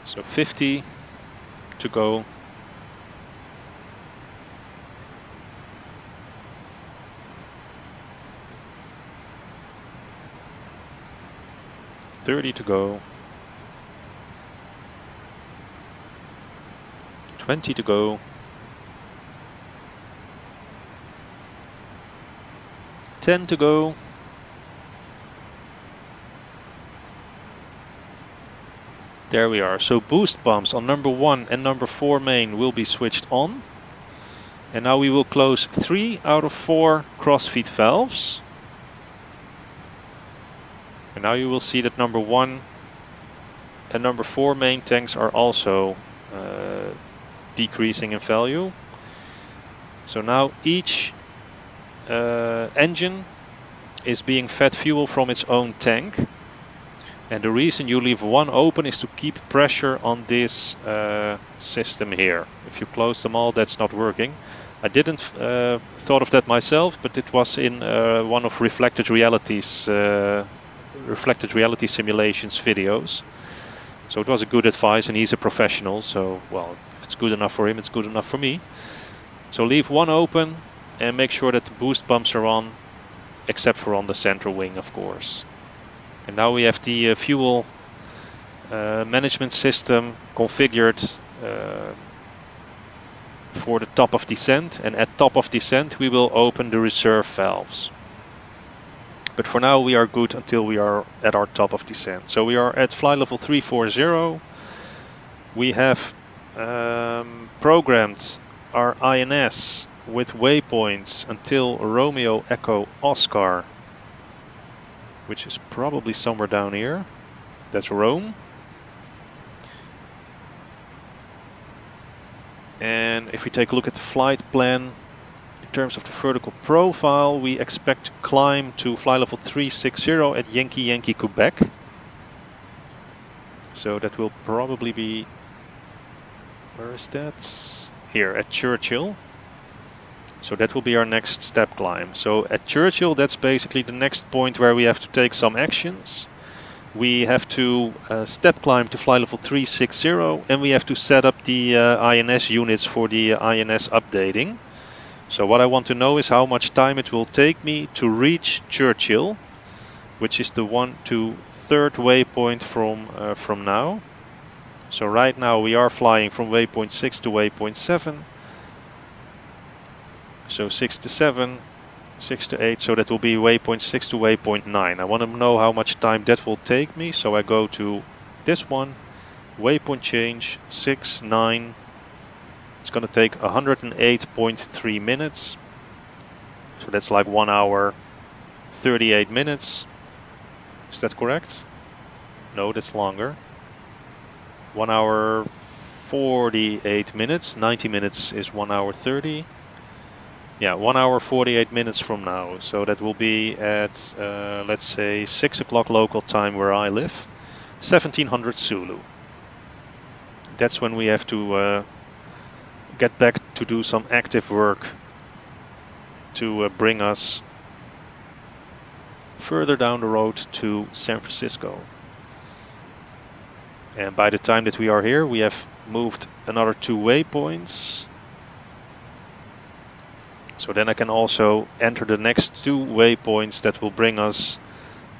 [SPEAKER 1] So 50 to go. 30 to go. 20 to go. 10 to go. There we are. So boost pumps on number 1 and number 4 main will be switched on. And now we will close 3 out of 4 crossfeed valves. And now you will see that number 1 and number 4 main tanks are also decreasing in value. So now each engine is being fed fuel from its own tank. And the reason you leave one open is to keep pressure on this system here. If you close them all, that's not working. I didn't thought of that myself, but it was in one of Reflected Reality Simulations videos. So it was a good advice, and he's a professional. So, well, if it's good enough for him, it's good enough for me. So leave one open and make sure that the boost pumps are on, except for on the central wing, of course. And now we have the fuel management system configured for the top of descent, and at top of descent we will open the reserve valves. But for now we are good until we are at our top of descent. So we are at flight level 340. We have programmed our INS with waypoints until Romeo Echo Oscar, which is probably somewhere down here. That's Rome. And if we take a look at the flight plan, in terms of the vertical profile, we expect to climb to flight level 360 at Yankee Yankee Quebec. So that will probably be, where is that? Here at Churchill. So that will be our next step climb. So at Churchill, that's basically the next point where we have to take some actions. We have to step climb to flight level 360, and we have to set up the INS units for the INS updating. So what I want to know is how much time it will take me to reach Churchill, which is the 1 to 3rd waypoint from now. So right now we are flying from waypoint 6 to waypoint 7. So 6 to 7. 6 to 8, so that will be waypoint 6 to waypoint 9. I want to know how much time that will take me, so I go to this one, waypoint change, 6, 9. It's going to take 108.3 minutes. So that's like 1 hour, 38 minutes. Is that correct? No, that's longer. 1 hour, 48 minutes. 90 minutes is 1 hour, 30. Yeah, 1 hour 48 minutes from now. So that will be at, let's say, 6 o'clock local time where I live, 1700 Zulu. That's when we have to get back to do some active work to bring us further down the road to San Francisco. And by the time that we are here, we have moved another 2 waypoints. So then I can also enter the next 2 waypoints that will bring us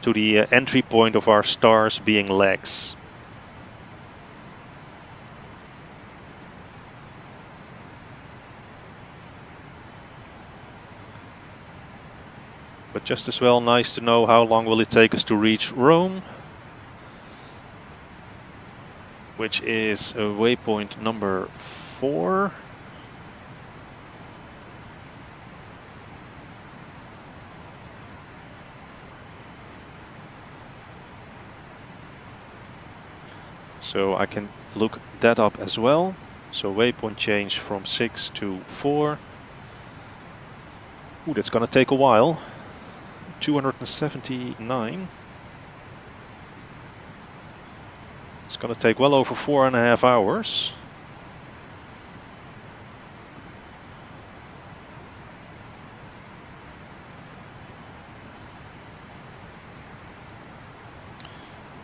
[SPEAKER 1] to the entry point of our stars being legs. But just as well, nice to know how long will it take us to reach Rome, which is waypoint number 4. So I can look that up as well. So waypoint change from 6 to 4. Ooh, that's gonna take a while. 279. It's gonna take well over 4.5 hours.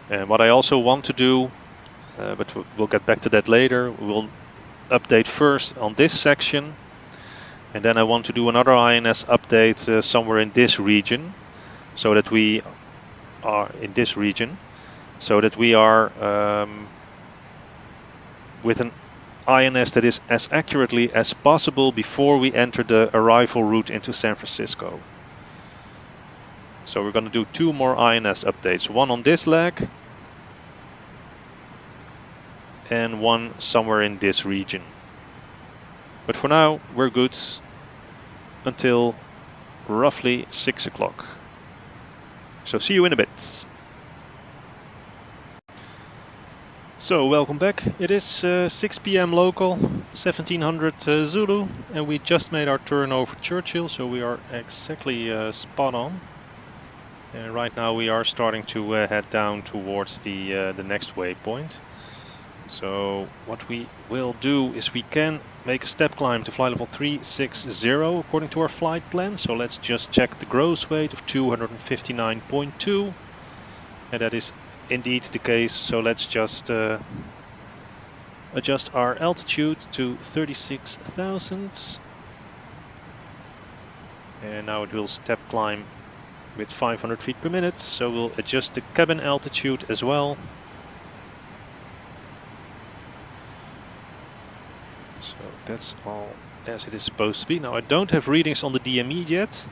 [SPEAKER 1] And what I also want to do, but we'll get back to that later. We'll update first on this section, and then I want to do another INS update somewhere in this region, so that we are in this region, so that we are with an INS that is as accurately as possible before we enter the arrival route into San Francisco. So we're going to do 2 more INS updates, one on this leg and one somewhere in this region. But for now, we're good until roughly 6 o'clock. So see you in a bit. So welcome back. It is 6 p.m. local, 1700 Zulu, and we just made our turn over Churchill, so we are exactly spot on. And right now we are starting to head down towards the next waypoint. So what we will do is we can make a step climb to flight level 360 according to our flight plan. So let's just check the gross weight of 259.2, and that is indeed the case. So let's just adjust our altitude to 36,000. And now it will step climb with 500 feet per minute. So we'll adjust the cabin altitude as well. So that's all as it is supposed to be. Now I don't have readings on the DME yet,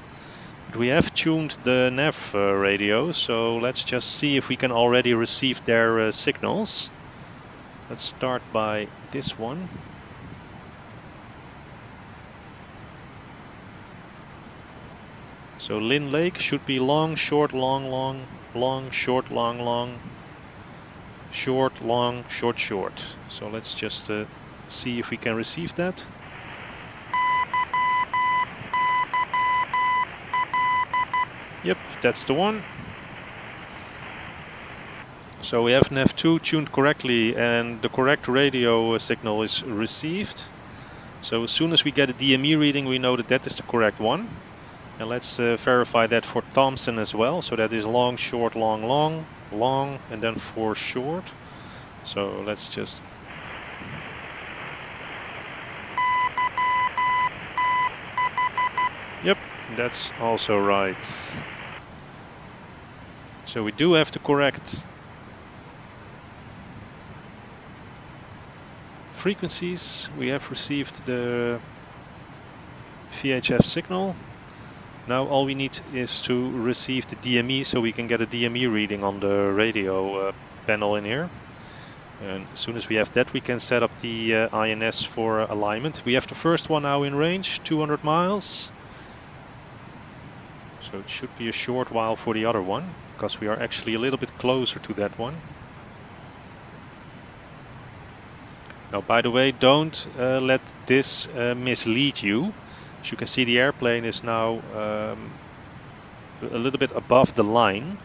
[SPEAKER 1] but we have tuned the nav radio, so let's just see if we can already receive their signals. Let's start by this one. So Lynn Lake should be long, short, long, long, long, short, long, long, short, long, short, short. So let's just see if we can receive that. Yep, that's the one. So we have nav2 tuned correctly and the correct radio signal is received. So as soon as we get a DME reading, we know that that is the correct one. And let's verify that for Thompson as well. So that is long, short, long, long, long, and then for short. So let's just... Yep, that's also right. So we do have the correct frequencies. We have received the VHF signal. Now all we need is to receive the DME so we can get a DME reading on the radio panel in here. And as soon as we have that, we can set up the INS for alignment. We have the first one now in range, 200 miles. So it should be a short while for the other one, because we are actually a little bit closer to that one. Now, by the way, don't let this mislead you. As you can see, the airplane is now a little bit above the line.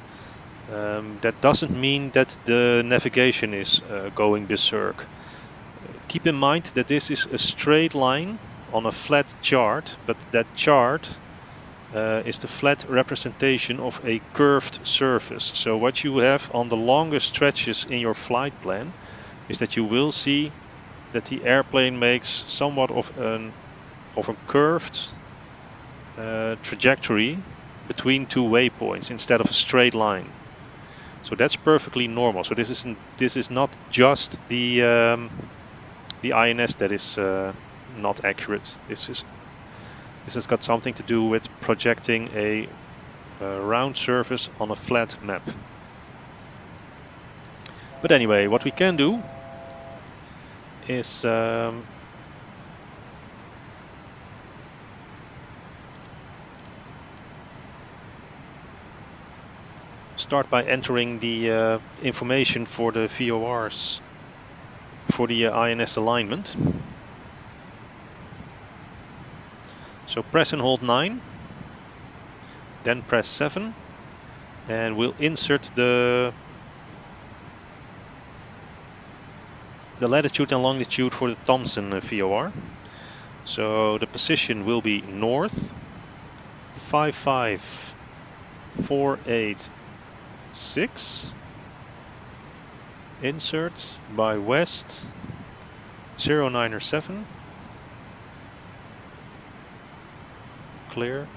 [SPEAKER 1] That doesn't mean that the navigation is going berserk. Keep in mind that this is a straight line on a flat chart, but that chart is the flat representation of a curved surface. So what you have on the longest stretches in your flight plan is that you will see that the airplane makes somewhat of a curved trajectory between two waypoints instead of a straight line. So that's perfectly normal. So this is not just the INS that is not accurate. This has got something to do with projecting a round surface on a flat map. But anyway, what we can do is start by entering the information for the VORs for the INS alignment. So press and hold 9, then press 7, and we'll insert the latitude and longitude for the Thomson VOR. So the position will be north 55486. Insert by west 097. Clear.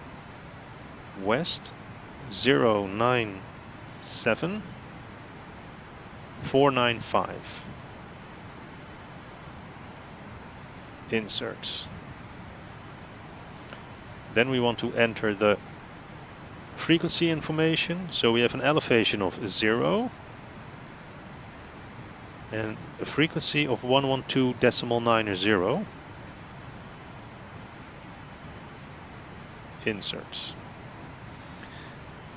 [SPEAKER 1] West 097 495. Insert. Then we want to enter the frequency information. So we have an elevation of 0 and a frequency of 112.90. Insert.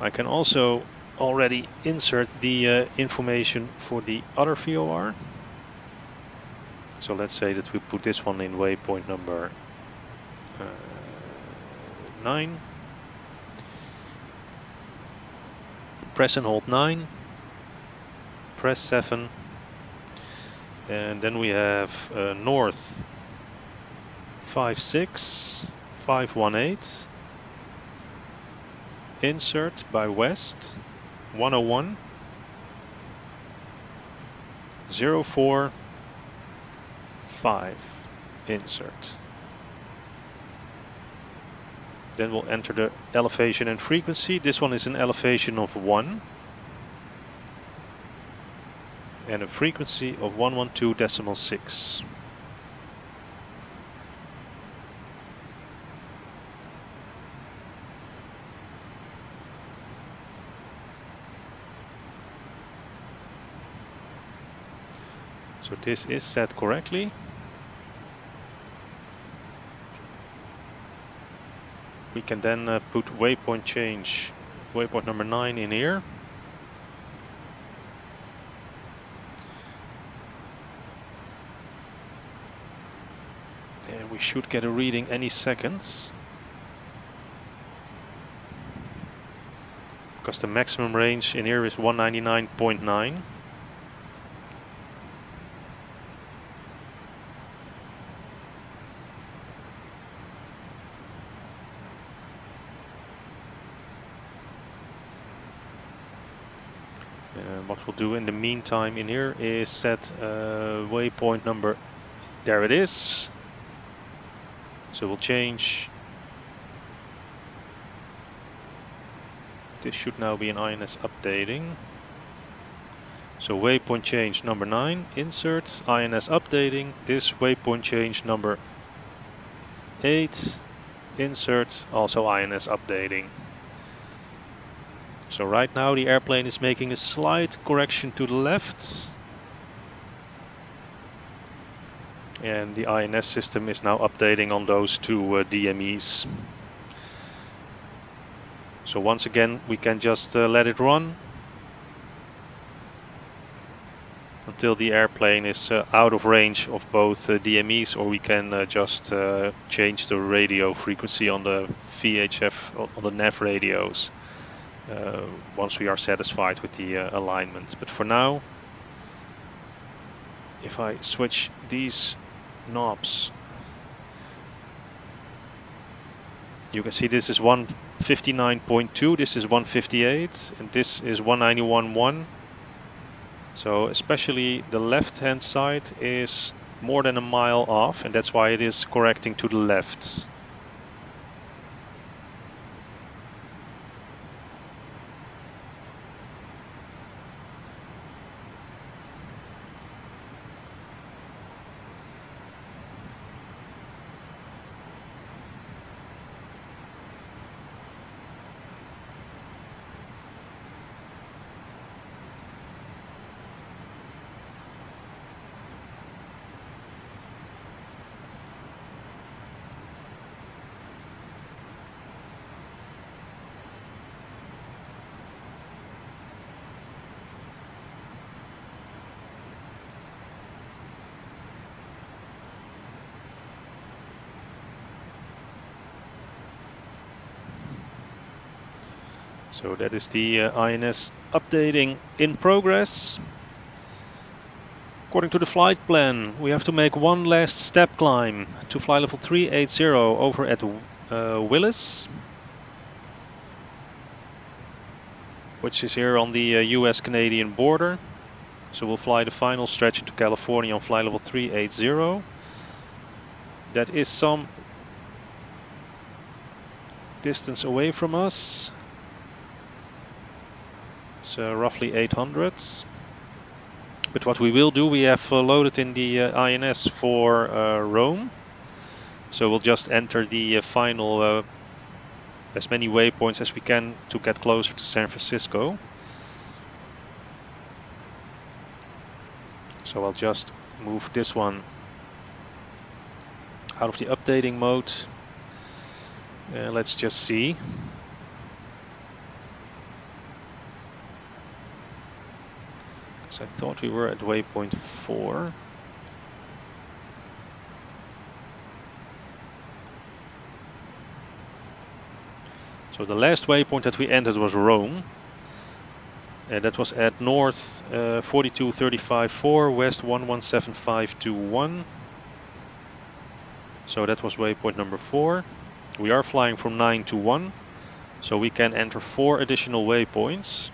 [SPEAKER 1] I can also already insert the information for the other VOR. So let's say that we put this one in waypoint number 9. Press and hold 9. Press 7. And then we have north 56518. Insert by west 101 045. Insert. Then we'll enter the elevation and frequency. This one is an elevation of 1 and a frequency of 112.6. So this is set correctly. We can then put waypoint change, waypoint number 9 in here. And we should get a reading any seconds. Because the maximum range in here is 199.9. What we'll do in the meantime in here is set waypoint number. There it is. So we'll change. This should now be an INS updating. So waypoint change number 9, insert, INS updating. This waypoint change number 8, insert, also INS updating. So right now the airplane is making a slight correction to the left. And the INS system is now updating on those two DMEs. So once again, we can just let it run until the airplane is out of range of both DMEs, or we can just change the radio frequency on the VHF, on the nav radios, once we are satisfied with the alignment. But for now, if I switch these knobs, you can see this is 159.2, this is 158, and this is 191.1. So especially the left hand side is more than a mile off, and that's why it is correcting to the left. So that is the INS updating in progress. According to the flight plan, we have to make one last step climb to fly level 380 over at Willis, which is here on the US-Canadian border. So we'll fly the final stretch into California on flight level 380. That is some distance away from us. It's roughly 800. But what we will do, we have loaded in the INS for Rome. So we'll just enter the final as many waypoints as we can to get closer to San Francisco. So I'll just move this one out of the updating mode. Let's just see. I thought we were at waypoint 4. So the last waypoint that we entered was Rome. And that was at north 4235.4, west 117521. So that was waypoint number 4. We are flying from 9 to 1. So we can enter 4 additional waypoints.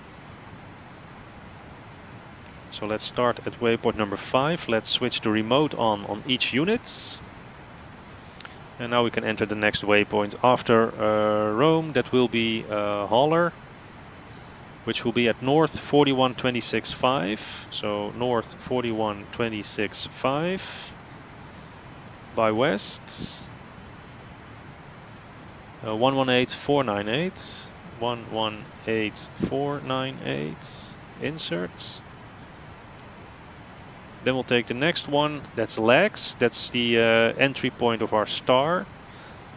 [SPEAKER 1] So let's start at waypoint number 5. Let's switch the remote on each unit. And now we can enter the next waypoint after Rome. That will be Haller, which will be at north 4126.5. So north 4126.5 by west 118498. 118498. Insert. Then we'll take the next one, that's legs, that's the entry point of our star.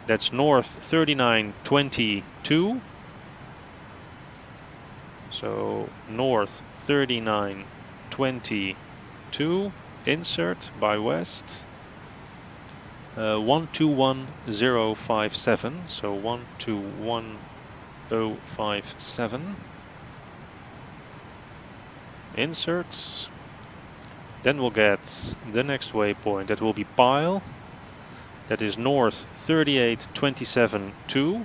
[SPEAKER 1] That's north 3922. So north 3922, insert by west. 121057, so 121057. Inserts. Then we'll get the next waypoint, that will be pile. That is north 38272.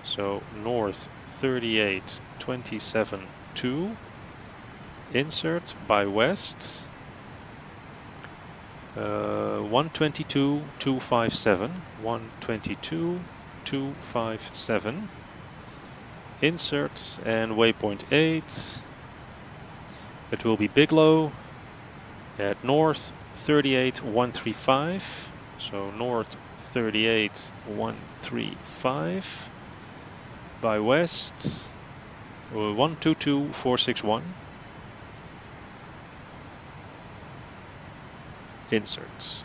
[SPEAKER 1] So north 38272. Insert by west. 122257. 122257. Insert and waypoint 8. It will be Biglow at north 38135. So north 38135 by west 122461. Inserts.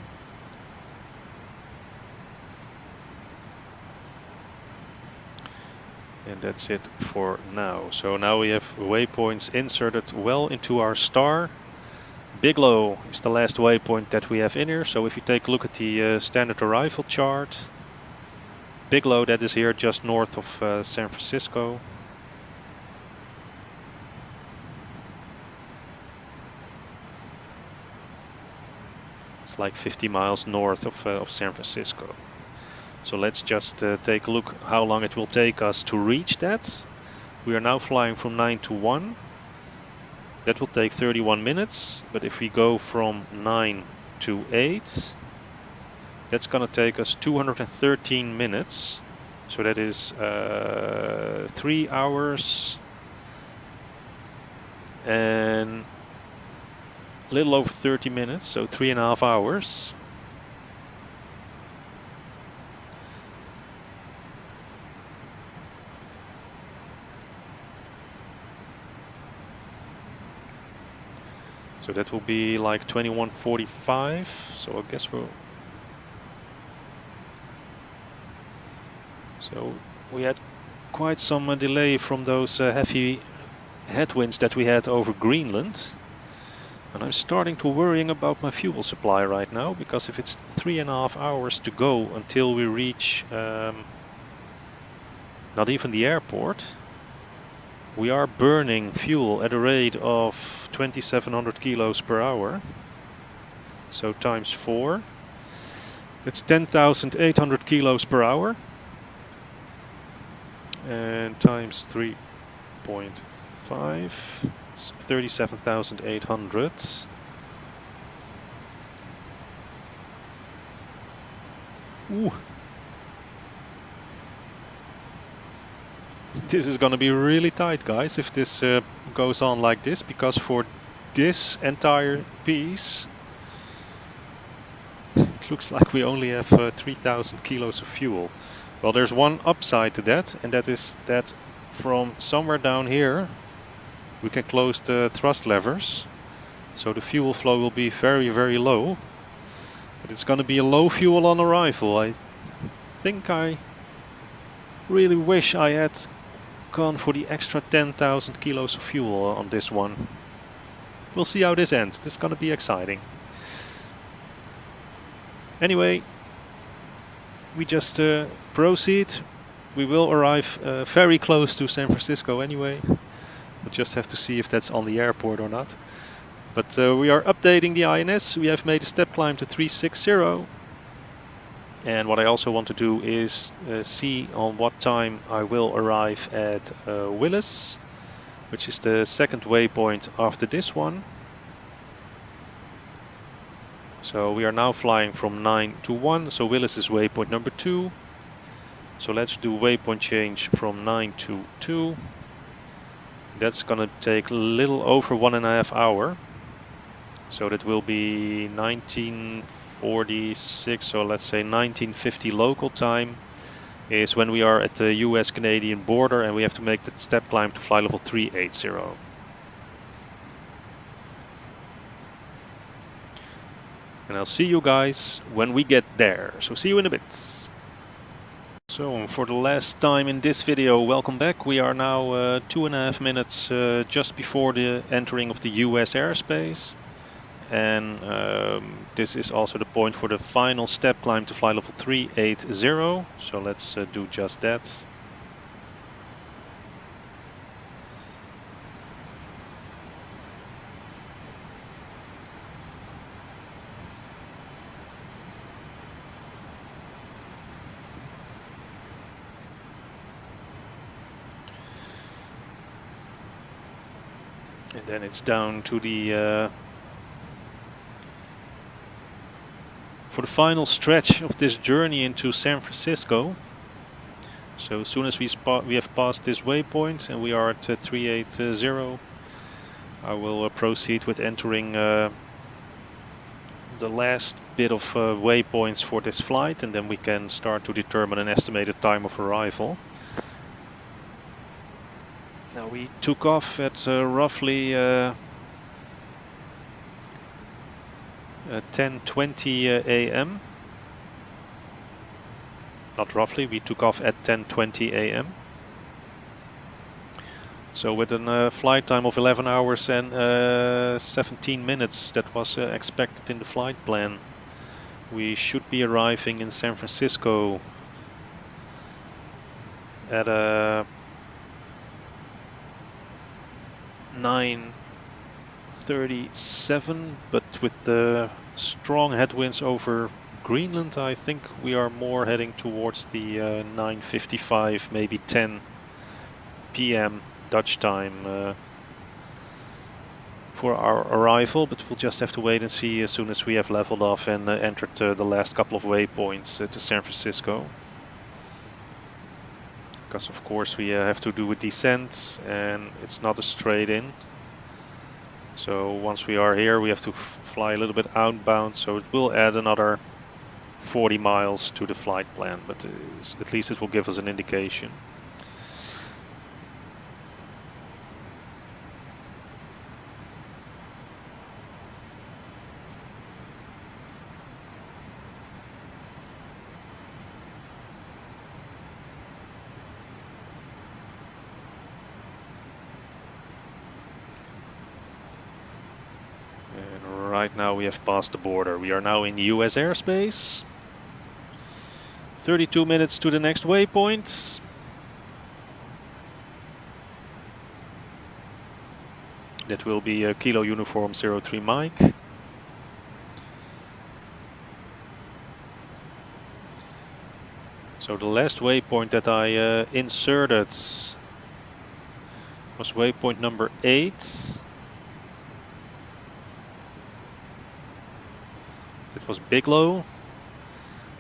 [SPEAKER 1] And that's it for now. So now we have waypoints inserted well into our star. Biglow is the last waypoint that we have in here. So if you take a look at the standard arrival chart, Biglow, that is here just north of San Francisco. It's like 50 miles north of San Francisco. So let's just take a look how long it will take us to reach that. We are now flying from 9 to 1. That will take 31 minutes, but if we go from 9 to 8, that's going to take us 213 minutes. So that is 3 hours and a little over 30 minutes, so 3.5 hours. So that will be like 21:45. So I guess we'll. So we had quite some delay from those heavy headwinds that we had over Greenland. And I'm starting to worrying about my fuel supply right now, because if it's 3.5 hours to go until we reach not even the airport, we are burning fuel at a rate of 2,700 kilos per hour. So times 4, that's 10,800 kilos per hour. And times 3.5, 37,800. Ooh. This is gonna be really tight, guys, if this goes on like this, because for this entire piece, it looks like we only have 3,000 kilos of fuel. Well, there's one upside to that, and that is that from somewhere down here, we can close the thrust levers. So the fuel flow will be very, very low. But it's gonna be a low fuel on arrival. I think I really wish I had gone for the extra 10,000 kilos of fuel on this one. We'll see how this ends. This is gonna be exciting. Anyway, we just proceed. We will arrive very close to San Francisco anyway. We'll just have to see if that's on the airport or not. But we are updating the INS. We have made a step climb to 360. And what I also want to do is see on what time I will arrive at Willis, which is the second waypoint after this one. So we are now flying from 9 to 1, so Willis is waypoint number 2. So let's do waypoint change from 9 to 2. That's gonna take a little over 1.5 hours. So that will be 1946, so let's say 1950 local time is when we are at the US-Canadian border, and we have to make that step climb to fly level 380. And I'll see you guys when we get there. So see you in a bit. So for the last time in this video, welcome back. We are now 2.5 minutes just before the entering of the US airspace. And this is also the point for the final step climb to fly level 380. So let's do just that. And then it's down to the for the final stretch of this journey into San Francisco. So as soon as we have passed this waypoint and we are at 380, I will proceed with entering the last bit of waypoints for this flight, and then we can start to determine an estimated time of arrival. Now we took off at roughly 10:20 a.m. Not roughly, we took off at 10:20 a.m. So with a flight time of 11 hours and 17 minutes that was expected in the flight plan, we should be arriving in San Francisco at 9:37, but with the strong headwinds over Greenland, I think we are more heading towards the 9:55, maybe 10 p.m. Dutch time for our arrival, but we'll just have to wait and see as soon as we have leveled off and entered the last couple of waypoints to San Francisco. Because of course we have to do a descent and it's not a straight in. So once we are here we have to fly a little bit outbound, so it will add another 40 miles to the flight plan, but at least it will give us an indication. Right now we have passed the border. We are now in US airspace. 32 minutes to the next waypoint. That will be Kilo Uniform 03 Mike. So the last waypoint that I inserted was waypoint number 8. It was Bigelow.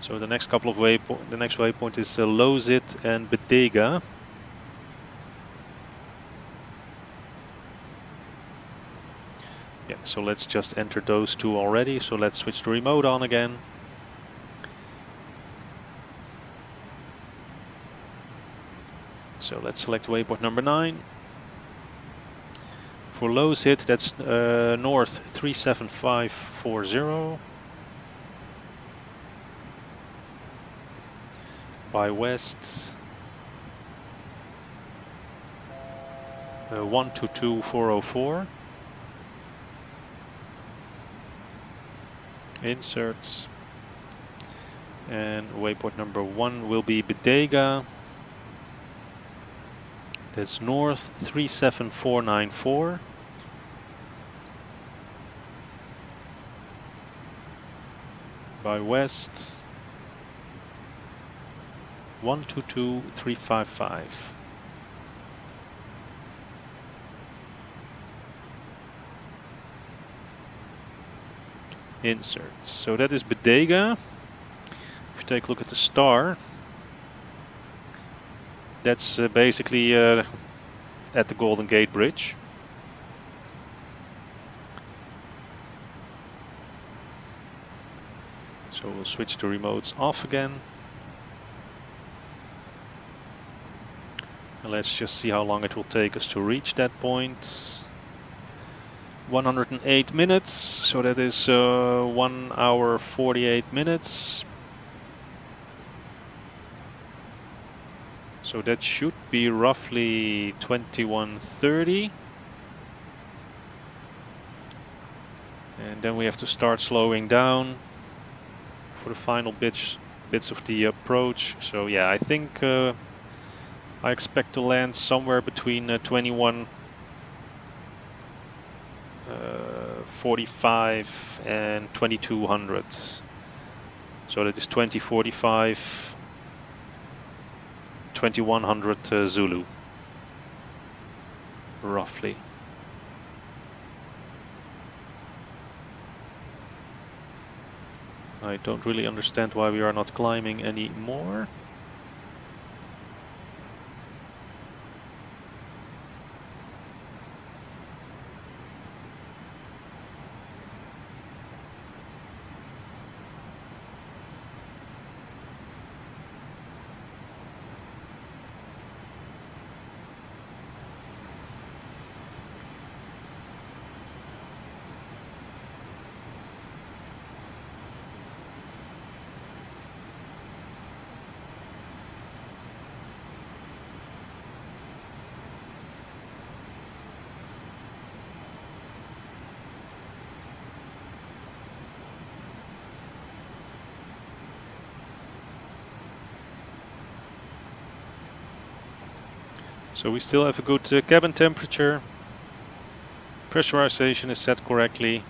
[SPEAKER 1] So the next couple of the next waypoint is Lozit and Bodega. Yeah, so let's just enter those two already. So let's switch the remote on again. So let's select waypoint number 9. For Lozit, that's north 37540. By west 122404. Inserts. And waypoint number 1 will be Bodega. That's north 37494. By west 122355. Inserts. So that is Bodega. If you take a look at the star, that's basically at the Golden Gate Bridge. So we'll switch the remotes off again. And let's just see how long it will take us to reach that point. 108 minutes, so that is 1 hour 48 minutes. So that should be roughly 21:30. And then we have to start slowing down for the final bits of the approach. So yeah, I think I expect to land somewhere between 21:45 and 2200. So that is 20:45, 2100 Zulu, roughly. I don't really understand why we are not climbing anymore. So we still have a good cabin temperature. Pressurization is set correctly.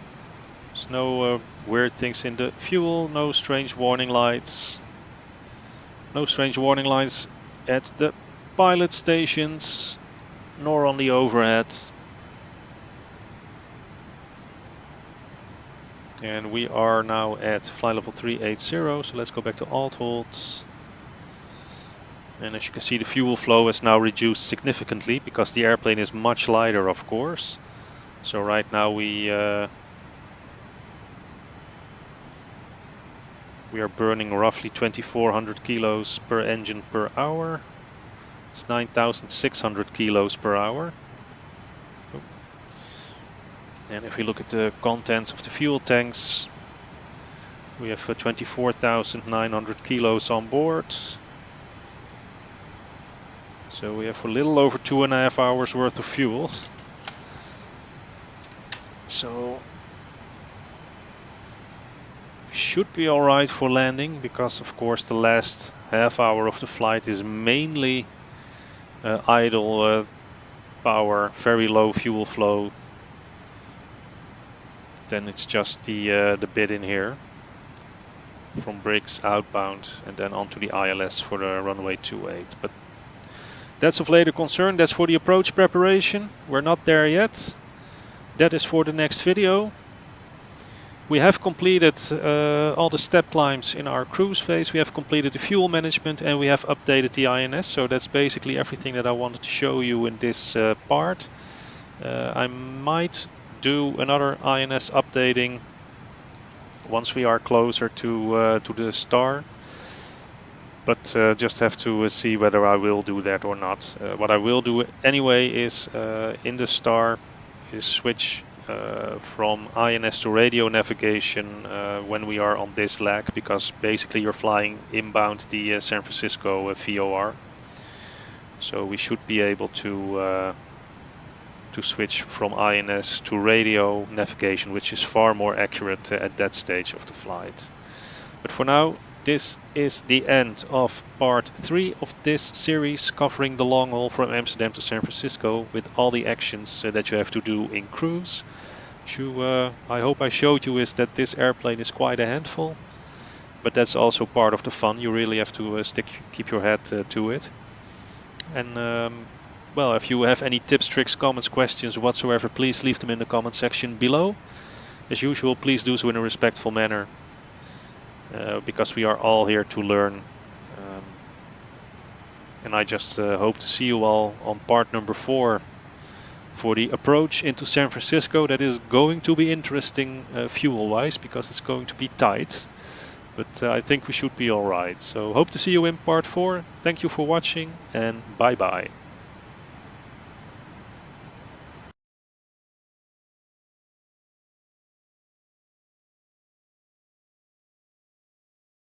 [SPEAKER 1] There's no weird things in the fuel, no strange warning lights. No strange warning lights at the pilot stations, nor on the overhead. And we are now at flight level 380, so let's go back to alt holds. And as you can see, the fuel flow has now reduced significantly because the airplane is much lighter, of course. So right now we are burning roughly 2400 kilos per engine per hour. It's 9600 kilos per hour. And if we look at the contents of the fuel tanks, we have 24,900 kilos on board. So we have a little over 2.5 hours worth of fuel. So we should be alright for landing, because of course the last half hour of the flight is mainly idle power, very low fuel flow. Then it's just the bit in here from Briggs outbound and then onto the ILS for the runway 28. But that's of later concern. That's for the approach preparation. We're not there yet. That is for the next video. We have completed all the step climbs in our cruise phase. We have completed the fuel management and we have updated the INS. So that's basically everything that I wanted to show you in this part. I might do another INS updating once we are closer to the star. But just have to see whether I will do that or not. What I will do anyway is in the star is switch from INS to radio navigation when we are on this leg, because basically you're flying inbound the San Francisco VOR. So we should be able to switch from INS to radio navigation, which is far more accurate at that stage of the flight. But for now, this is the end of part 3 of this series covering the long haul from Amsterdam to San Francisco with all the actions that you have to do in cruise. I hope I showed you is that this airplane is quite a handful, but that's also part of the fun. You really have to keep your head to it. And well, if you have any tips, tricks, comments, questions whatsoever, please leave them in the comment section below. As usual, please do so in a respectful manner. Because we are all here to learn. And I just hope to see you all on part number 4 for the approach into San Francisco. That is going to be interesting fuel-wise, because it's going to be tight. But I think we should be alright. So hope to see you in part 4. Thank you for watching and bye-bye.